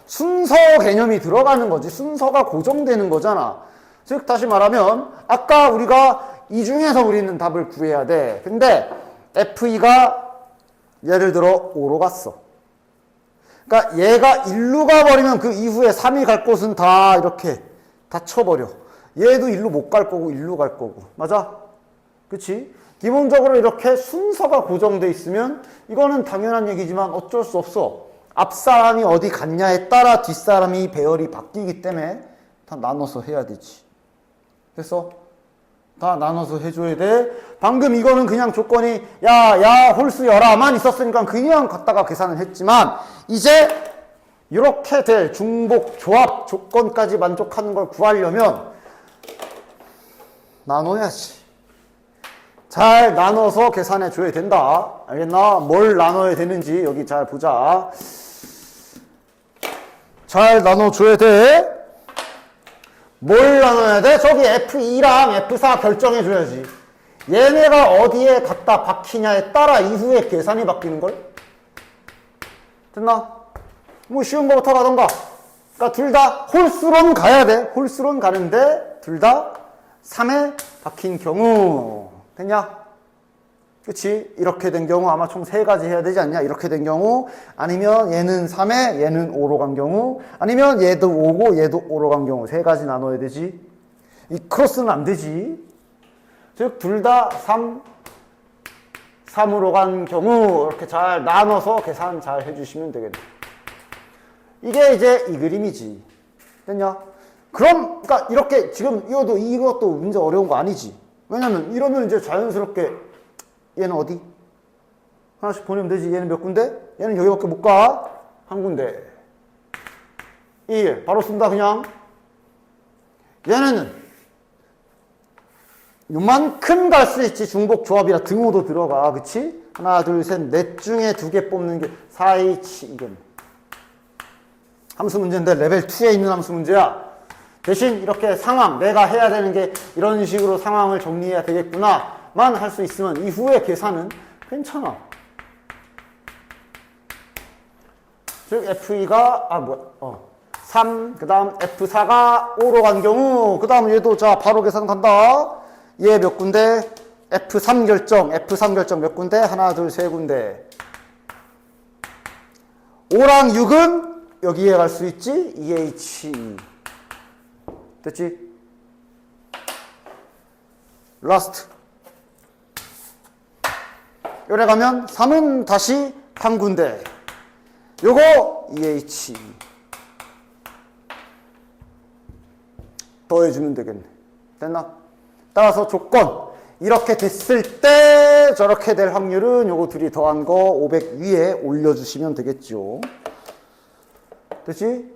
순서 개념이 들어가는 거지. 순서가 고정되는 거잖아. 즉 다시 말하면 아까 우리가 이 중에서 우리는 답을 구해야 돼. 근데 F2가 예를 들어 5로 갔어. 그러니까 얘가 1로 가버리면 그 이후에 3이 갈 곳은 다 이렇게 다 쳐버려. 얘도 1로 못 갈 거고 1로 갈 거고. 맞아? 그치? 기본적으로 이렇게 순서가 고정돼 있으면 이거는 당연한 얘기지만 어쩔 수 없어. 앞사람이 어디 갔냐에 따라 뒷사람이 배열이 바뀌기 때문에 다 나눠서 해야 되지. 그래서 다 나눠서 해줘야 돼. 방금 이거는 그냥 조건이 야 홀수 열아만 있었으니까 그냥 갖다가 계산을 했지만 이제 이렇게 될 중복 조합 조건까지 만족하는 걸 구하려면 나눠야지. 잘 나눠서 계산해 줘야 된다. 알겠나? 뭘 나눠야 되는지 여기 잘 보자. 잘 나눠줘야 돼. 뭘 나눠야 돼? 저기 F2랑 F4 결정해줘야지. 얘네가 어디에 갖다 박히냐에 따라 이후에 계산이 바뀌는걸? 됐나? 뭐 쉬운 거부터 가던가. 그러니까 둘 다 홀수론 가야 돼. 홀수론 가는데 둘 다 3에 박힌 경우. 됐냐? 그치? 이렇게 된 경우 아마 총 3가지 해야 되지 않냐? 이렇게 된 경우, 아니면 얘는 3에 얘는 5로 간 경우, 아니면 얘도 5고 얘도 5로 간 경우. 3가지 나눠야 되지. 이 크로스는 안 되지. 즉 둘 다 3으로 간 경우 이렇게 잘 나눠서 계산 잘 해주시면 되겠네. 이게 이제 이 그림이지. 됐냐? 그럼 그러니까 이렇게 지금 이것도 문제 어려운 거 아니지. 왜냐면 이러면 이제 자연스럽게 얘는 어디? 하나씩 보내면 되지. 얘는 몇 군데? 얘는 여기밖에 못 가. 한 군데. 1. 바로 쓴다 그냥. 얘는 요만큼 갈 수 있지. 중복 조합이라 등호도 들어가. 그치? 하나, 둘, 셋, 넷 중에 2개 뽑는 게 4, 2, 7. 이게 함수 문제인데 레벨 2에 있는 함수 문제야. 대신 이렇게 상황, 내가 해야 되는 게 이런 식으로 상황을 정리해야 되겠구나 만 할 수 있으면 이후의 계산은 괜찮아. 즉 F2가 3, 그 다음 F4가 5로 간 경우, 그 다음 얘도 자 바로 계산 간다. 얘 몇 군데? F3 결정 몇 군데? 하나, 둘, 세 군데. 5랑 6은 여기에 갈 수 있지? EH2. 됐지? 라스트. 요래 가면 3은 다시 한 군데. 요거 EH2. 더해주면 되겠네. 됐나? 따라서 조건. 이렇게 됐을 때 저렇게 될 확률은 요거 둘이 더한 거 500 위에 올려주시면 되겠죠. 됐지?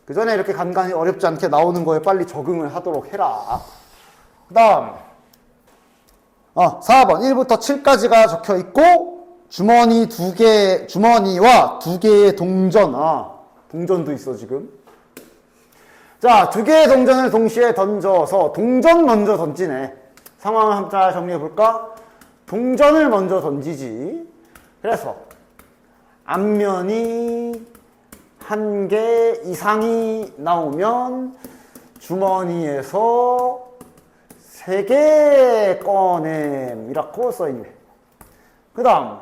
그 전에 이렇게 간간히 어렵지 않게 나오는 거에 빨리 적응을 하도록 해라. 그 다음 4번 1부터 7까지가 적혀 있고 주머니와 2개의 동전. 동전도 있어 지금. 자, 2개의 동전을 동시에 던져서 동전 먼저 던지네. 상황을 한번 정리해 볼까? 동전을 먼저 던지지. 그래서 앞면이 1개 이상이 나오면 주머니에서 3개 꺼냄이라고 써있네. 그 다음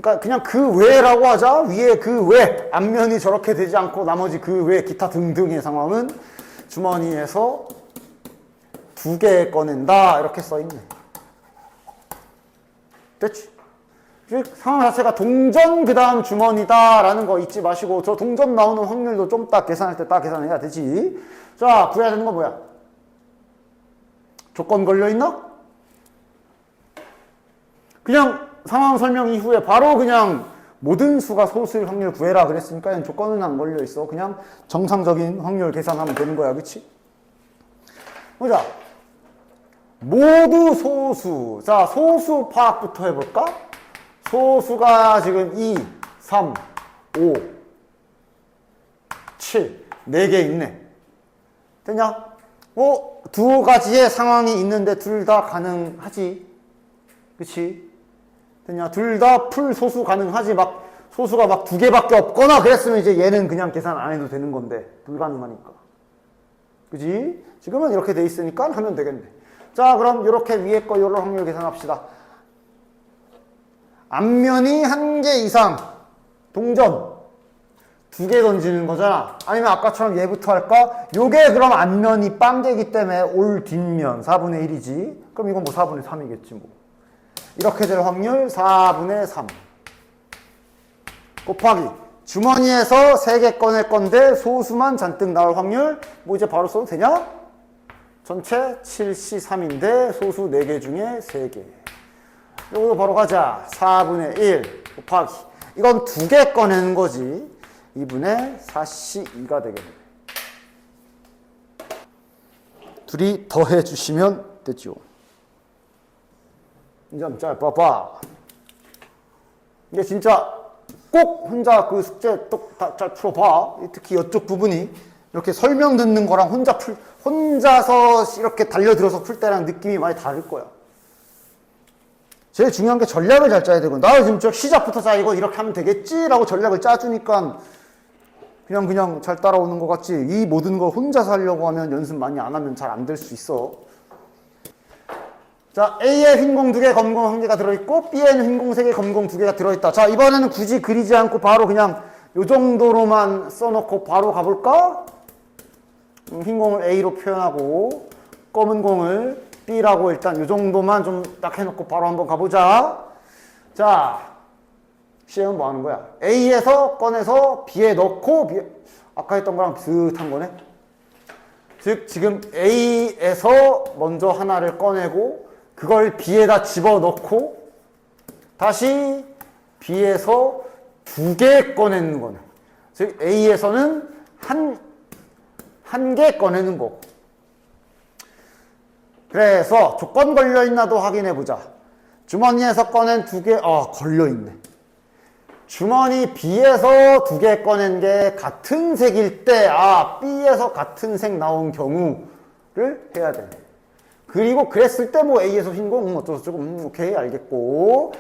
그러니까 그냥 그 외라고 하자. 위에 그 외, 앞면이 저렇게 되지 않고 나머지 그 외 기타 등등의 상황은 주머니에서 2개 꺼낸다 이렇게 써있네. 됐지? 즉 상황 자체가 동전 그 다음 주머니다 라는 거 잊지 마시고, 저 동전 나오는 확률도 좀 딱 계산할 때 딱 계산해야 되지. 자, 구해야 되는 건 뭐야? 조건 걸려있나? 그냥 상황 설명 이후에 바로 그냥 모든 수가 소수일 확률 구해라 그랬으니까 조건은 안 걸려있어. 그냥 정상적인 확률 계산하면 되는 거야. 그치? 보자. 모두 소수. 자, 소수 파악부터 해볼까? 소수가 지금 2, 3, 5, 7, 4개 있네. 됐냐? 2가지의 상황이 있는데 둘 다 가능하지. 그치? 됐냐? 둘 다 풀 소수 가능하지. 막 소수가 막 2개밖에 없거나 그랬으면 이제 얘는 그냥 계산 안 해도 되는 건데 불가능하니까. 그치? 지금은 이렇게 돼 있으니까 하면 되겠네. 자, 그럼 이렇게 위에 거 요런 확률 계산합시다. 앞면이 1개 이상 동전 2개 던지는 거잖아. 아니면 아까처럼 얘부터 할까? 요게 그럼 앞면이 빵개기 때문에 올 뒷면 4분의 1이지. 그럼 이건 뭐 4분의 3이겠지 뭐. 이렇게 될 확률 4분의 3 곱하기 주머니에서 3개 꺼낼 건데 소수만 잔뜩 나올 확률 뭐 이제 바로 써도 되냐? 전체 7C3인데 소수 4개 중에 3개. 요거 바로 가자. 4분의 1 곱하기 이건 2개 꺼내는 거지. 2분의 4C2가 되겠네. 둘이 더해 주시면 되죠. 이제 한번 봐봐. 이게 진짜 꼭 혼자 그 숙제 잘 풀어봐. 특히 이쪽 부분이 이렇게 설명 듣는 거랑 혼자서 이렇게 달려들어서 풀 때랑 느낌이 많이 다를 거야. 제일 중요한 게 전략을 잘 짜야 되고, 나 지금 시작부터 자, 이거 이렇게 하면 되겠지? 라고 전략을 짜주니까 그냥 잘 따라오는 것 같지. 이 모든 걸 혼자서 하려고 하면 연습 많이 안 하면 잘 안 될 수 있어. 자, A에 흰공 2개, 검공 1개가 들어있고, B에는 흰공 3개, 검공 2개가 들어있다. 자, 이번에는 굳이 그리지 않고 바로 그냥 요 정도로만 써놓고 바로 가볼까? 흰공을 A로 표현하고, 검은 공을 B라고 일단 요 정도만 좀 딱 해놓고 바로 한번 가보자. 자, 시험은 뭐 하는 거야? A에서 꺼내서 B에 넣고, 아까 했던 거랑 비슷한 거네? 즉, 지금 A에서 먼저 하나를 꺼내고, 그걸 B에다 집어넣고, 다시 B에서 2개 꺼내는 거네. 즉, A에서는 한 개 꺼내는 거고. 그래서 조건 걸려있나도 확인해보자. 주머니에서 꺼낸 2개, 걸려있네. 주머니 B에서 2개 꺼낸 게 같은 색일 때, B에서 같은 색 나온 경우를 해야 되네. 그리고 그랬을 때 뭐 A에서 흰공, 어쩌고저쩌고, 오케이, 알겠고.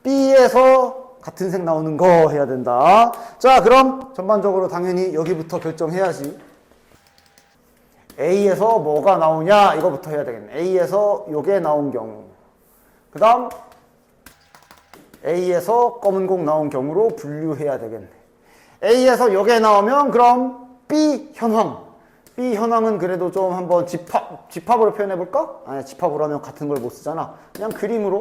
B에서 같은 색 나오는 거 해야 된다. 자, 그럼 전반적으로 당연히 여기부터 결정해야지. A에서 뭐가 나오냐, 이거부터 해야 되겠네. A에서 요게 나온 경우. 그 다음, A에서 검은 공 나온 경우로 분류해야 되겠네. A에서 요게 나오면 그럼 B 현황. B 현황은 그래도 좀 한번 집합으로 표현해볼까? 아니, 집합으로 하면 같은 걸 못 쓰잖아. 그냥 그림으로.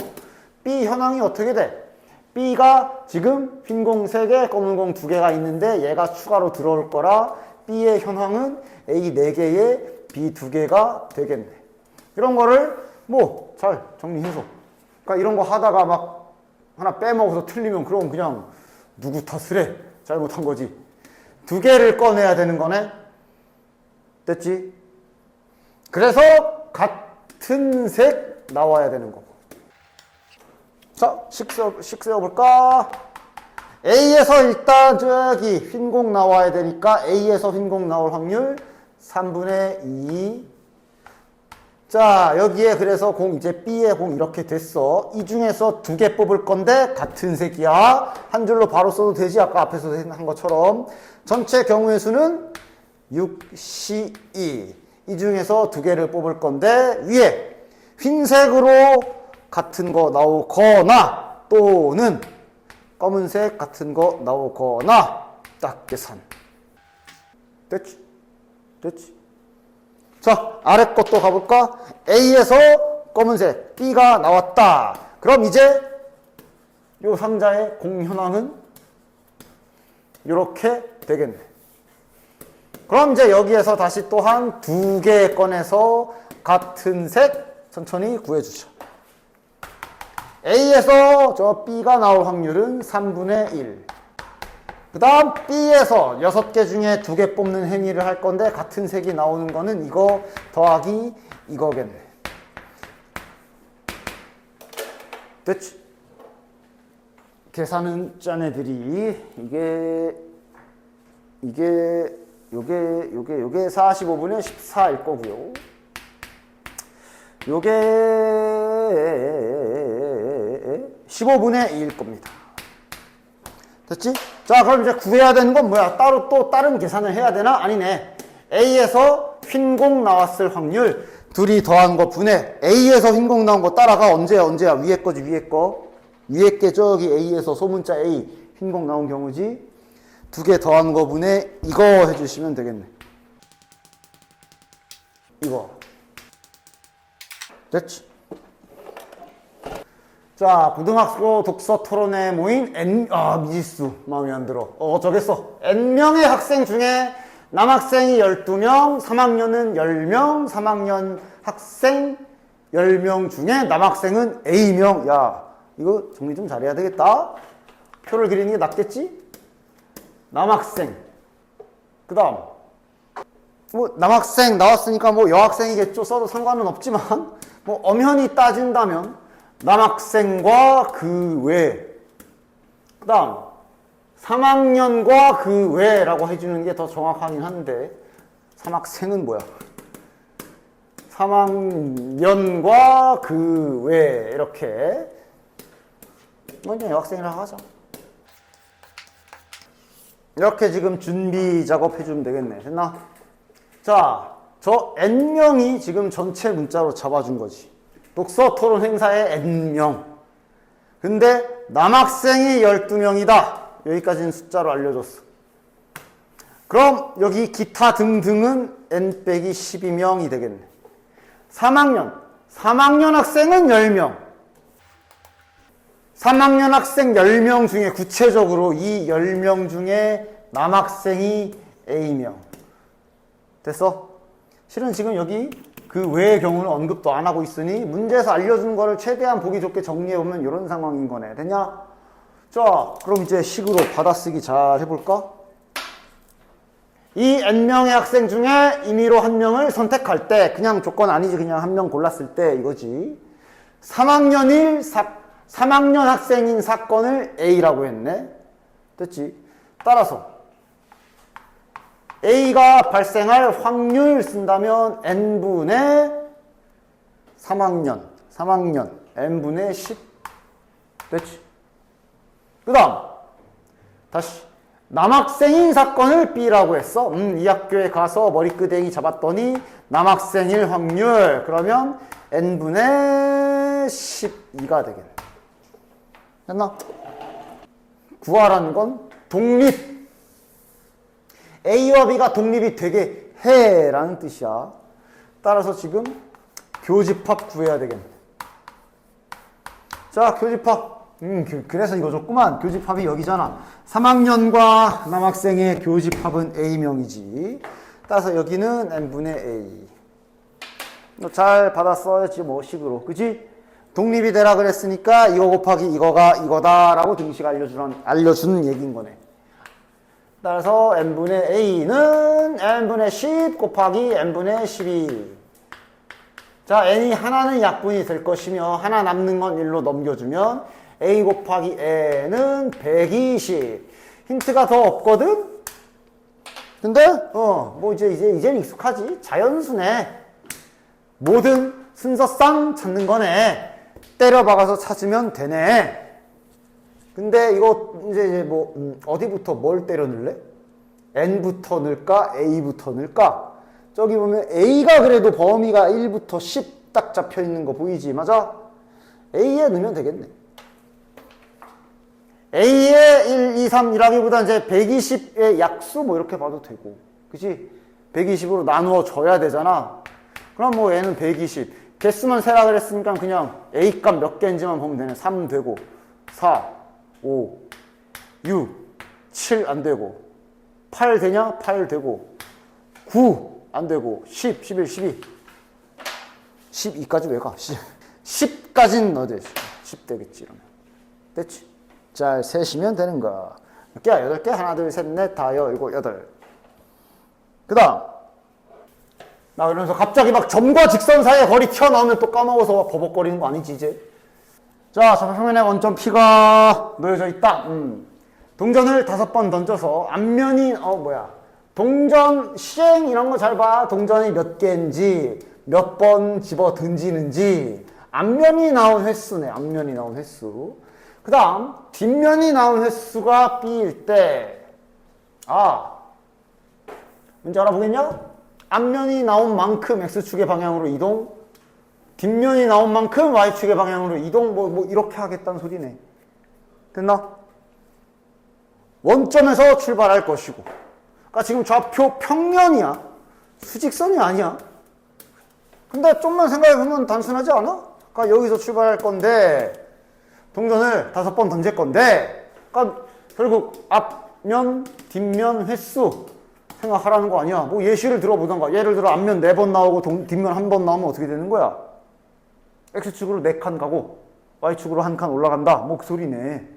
B 현황이 어떻게 돼? B가 지금 흰공 3개, 검은 공 2개가 있는데 얘가 추가로 들어올 거라 B의 현황은 A 4개에 B 2개가 되겠네. 이런 거를 뭐 잘 정리해서. 그러니까 이런 거 하다가 막 하나 빼먹어서 틀리면 그럼 그냥 누구 탓을 해. 잘못한 거지. 2개를 꺼내야 되는 거네. 됐지? 그래서 같은 색 나와야 되는 거고. 자, 식 세워볼까? A에서 일단 저기 흰공 나와야 되니까 A에서 흰공 나올 확률 3분의 2. 자, 여기에 그래서 공 이제 B의 공 이렇게 됐어. 이 중에서 2개 뽑을 건데 같은 색이야. 한 줄로 바로 써도 되지. 아까 앞에서 한 것처럼. 전체 경우의 수는 6, 12. 이 중에서 2개를 뽑을 건데 위에 흰색으로 같은 거 나오거나 또는 검은색 같은 거 나오거나 딱 계산. 됐지? 됐지? 자, 아래 것도 가볼까? A에서 검은색 B가 나왔다. 그럼 이제 요 상자의 공현황은 이렇게 되겠네. 그럼 이제 여기에서 다시 또한 2개 꺼내서 같은 색 천천히 구해주죠. A에서 저 B가 나올 확률은 3분의 1. 그 다음 B에서 6개 중에 2개 뽑는 행위를 할 건데 같은 색이 나오는 거는 이거 더하기 이거겠네. 됐지? 계산은 짠 애들이 요게 45분의 14일 거고요. 요게 15분의 2일 겁니다. 됐지? 자, 그럼 이제 구해야 되는 건 뭐야? 따로 또 다른 계산을 해야 되나? 아니네. A에서 흰공 나왔을 확률 둘이 더한 거 분해. A에서 흰공 나온 거 따라가. 언제야? 위에 거지, 위에 거. 위에 게 저기 A에서 소문자 A 흰공 나온 경우지. 2개 더한 거 분해 이거 해주시면 되겠네. 이거. 됐지? 자, 고등학교 독서 토론회 모인 미지수. 마음에 안 들어. 저겠어. N명의 학생 중에 남학생이 12명, 3학년은 10명, 3학년 학생 10명 중에 남학생은 A명. 야, 이거 정리 좀 잘해야 되겠다. 표를 그리는 게 낫겠지? 남학생. 그 다음 뭐 남학생 나왔으니까 뭐 여학생이겠죠. 써도 상관은 없지만 뭐 엄연히 따진다면 남학생과 그 외, 그 다음 3학년과 그 외라고 해주는 게 더 정확하긴 한데 3학생은 뭐야? 3학년과 그 외 이렇게 그냥 여학생이라고 하자. 이렇게 지금 준비 작업 해주면 되겠네. 됐나? 자, 저 N명이 지금 전체 문자로 잡아준 거지. 독서 토론 행사에 N명. 근데 남학생이 12명이다. 여기까지는 숫자로 알려줬어. 그럼 여기 기타 등등은 N-12명이 되겠네. 3학년 학생은 10명. 3학년 학생 10명 중에 구체적으로 이 10명 중에 남학생이 A명. 됐어? 실은 지금 여기 그 외의 경우는 언급도 안 하고 있으니 문제에서 알려준 거를 최대한 보기 좋게 정리해보면 이런 상황인 거네. 됐냐? 자, 그럼 이제 식으로 받아쓰기 잘 해볼까? 이 N명의 학생 중에 임의로 한 명을 선택할 때, 그냥 조건 아니지, 그냥 한 명 골랐을 때 이거지. 3학년 학생인 사건을 A라고 했네. 됐지? 따라서 A가 발생할 확률 쓴다면 N분의 3학년 N분의 10. 됐지? 그 다음 다시 남학생인 사건을 B라고 했어. 이 학교에 가서 머리끄댕이 잡았더니 남학생일 확률. 그러면 N분의 12가 되겠네. 됐나? 구하라는 건 독립. A와 B가 독립이 되게 해라는 뜻이야. 따라서 지금 교집합 구해야 되겠네. 자, 교집합. 그래서 이거 줬구만. 교집합이 여기잖아. 3학년과 남학생의 교집합은 A명이지. 따라서 여기는 N분의 A. 너 잘 받아 써야지 뭐 식으로. 그치? 독립이 되라 그랬으니까 이거 곱하기 이거가 이거다라고 등식 알려주는 얘기인 거네. 따라서 N분의 A는 N분의 10 곱하기 N분의 12. 자, N이 하나는 약분이 될 것이며 하나 남는 건 1로 넘겨주면 A 곱하기 N은 120. 힌트가 더 없거든? 근데 뭐 이제 익숙하지. 자연수네. 모든 순서상 찾는 거네. 때려 박아서 찾으면 되네. 근데 이거 이제 뭐 어디부터 뭘 때려 넣을래? N부터 넣을까? A부터 넣을까? 저기 보면 A가 그래도 범위가 1부터 10 딱 잡혀 있는 거 보이지? 맞아? A에 넣으면 되겠네. A에 1, 2, 3이라기보다 이제 120의 약수 뭐 이렇게 봐도 되고. 그치? 120으로 나누어 줘야 되잖아. 그럼 뭐 얘는 120. 개수만 세라 그랬으니까 그냥 A 값 몇 개인지만 보면 되네. 3 되고, 4, 5, 6, 7 안 되고, 8 되냐? 8 되고, 9 안 되고, 10, 11, 12. 12까지 왜 가? 10까지는 넣어야 되지. 10 되겠지, 이러면. 됐지? 잘 세시면 되는 거야. 몇 개야? 8개? 하나, 둘, 셋, 넷, 다, 열고, 여덟. 그 다음. 나 그러면서 갑자기 막 점과 직선 사이에 거리 튀어나오면 또 까먹어서 버벅거리는 거 아니지, 이제? 자, 좌표면에 원점 P가 놓여져 있다. 동전을 5번 던져서 앞면이, 동전 시행 이런 거 잘 봐. 동전이 몇 개인지, 몇 번 집어 던지는지. 앞면이 나온 횟수네, 앞면이 나온 횟수. 그 다음, 뒷면이 나온 횟수가 B일 때, 문제 알아보겠냐? 앞면이 나온 만큼 X축의 방향으로 이동, 뒷면이 나온 만큼 Y축의 방향으로 이동, 뭐 이렇게 하겠다는 소리네. 됐나? 원점에서 출발할 것이고. 그러니까 지금 좌표 평면이야. 수직선이 아니야. 근데 좀만 생각해보면 단순하지 않아? 그러니까 여기서 출발할 건데, 동전을 5번 던질 건데, 그러니까 결국 앞면, 뒷면 횟수 생각하라는 거 아니야. 뭐 예시를 들어보던가. 예를 들어 앞면 4번 나오고 뒷면 1번 나오면 어떻게 되는 거야? X축으로 4칸 가고 Y축으로 1칸 올라간다. 뭐 그 소리네.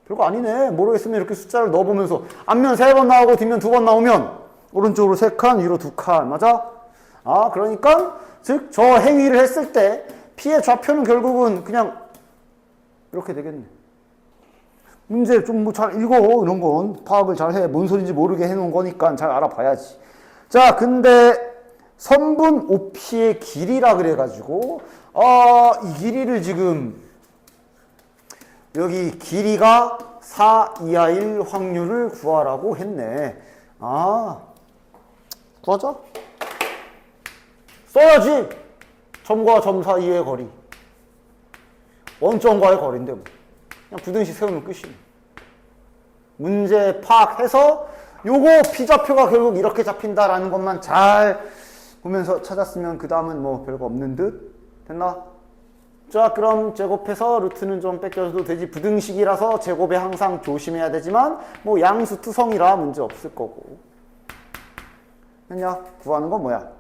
별거 아니네. 모르겠으면 이렇게 숫자를 넣어보면서 앞면 3번 나오고 뒷면 2번 나오면 오른쪽으로 3칸, 위로 2칸. 맞아? 아, 그러니까 즉 저 행위를 했을 때 P의 좌표는 결국은 그냥 이렇게 되겠네. 문제 좀 뭐 잘 읽어. 이런 건 파악을 잘 해. 뭔 소린지 모르게 해놓은 거니까 잘 알아봐야지. 자, 근데 선분 OP의 길이라 그래가지고 이 길이를 지금 여기 길이가 4 이하일 확률을 구하라고 했네. 구하자. 써야지. 점과 점 사이의 거리. 원점과의 거리인데 뭐. 그냥 부등식 세우면 끝이네. 문제 파악해서 요거 P좌표가 결국 이렇게 잡힌다라는 것만 잘 보면서 찾았으면 그 다음은 뭐 별거 없는 듯? 됐나? 자, 그럼 제곱해서 루트는 좀 뺏겨줘도 되지. 부등식이라서 제곱에 항상 조심해야 되지만 뭐 양수 투성이라 문제 없을 거고. 됐냐? 구하는 건 뭐야?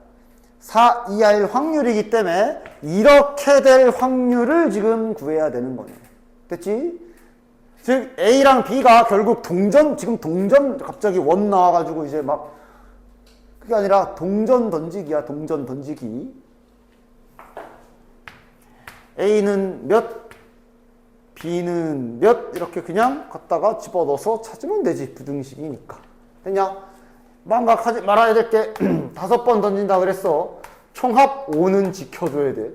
4 이하일 확률이기 때문에 이렇게 될 확률을 지금 구해야 되는 거네. 됐지? 즉 A랑 B가 결국 지금 동전 갑자기 원 나와가지고 이제 막 그게 아니라 동전 던지기야. 동전 던지기. A는 몇, B는 몇 이렇게 그냥 갖다가 집어넣어서 찾으면 되지. 부등식이니까. 됐냐? 망각하지 말아야 될 게 5번 던진다 그랬어. 총합 5는 지켜줘야 돼.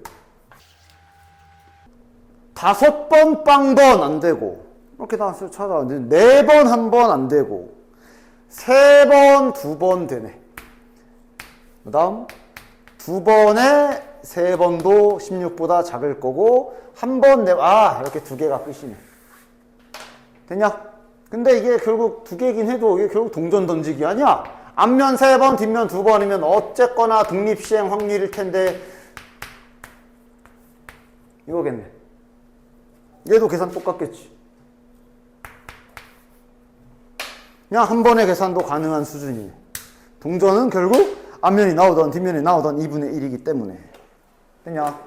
5번 빵번 안 되고 이렇게 다 찾아왔는데 4번 한 번 안 되고 3번 2번 되네. 그 다음 2번에 3번도 16보다 작을 거고 한 번 이렇게 2개가 끝이네. 됐냐? 근데 이게 결국 2개긴 해도 이게 결국 동전 던지기 아니야? 앞면 3번, 뒷면 2번이면 어쨌거나 독립시행 확률일 텐데 이거겠네. 얘도 계산 똑같겠지. 그냥 한 번의 계산도 가능한 수준이네. 동전은 결국 앞면이 나오던 뒷면이 나오던 2분의 1이기 때문에. 됐냐?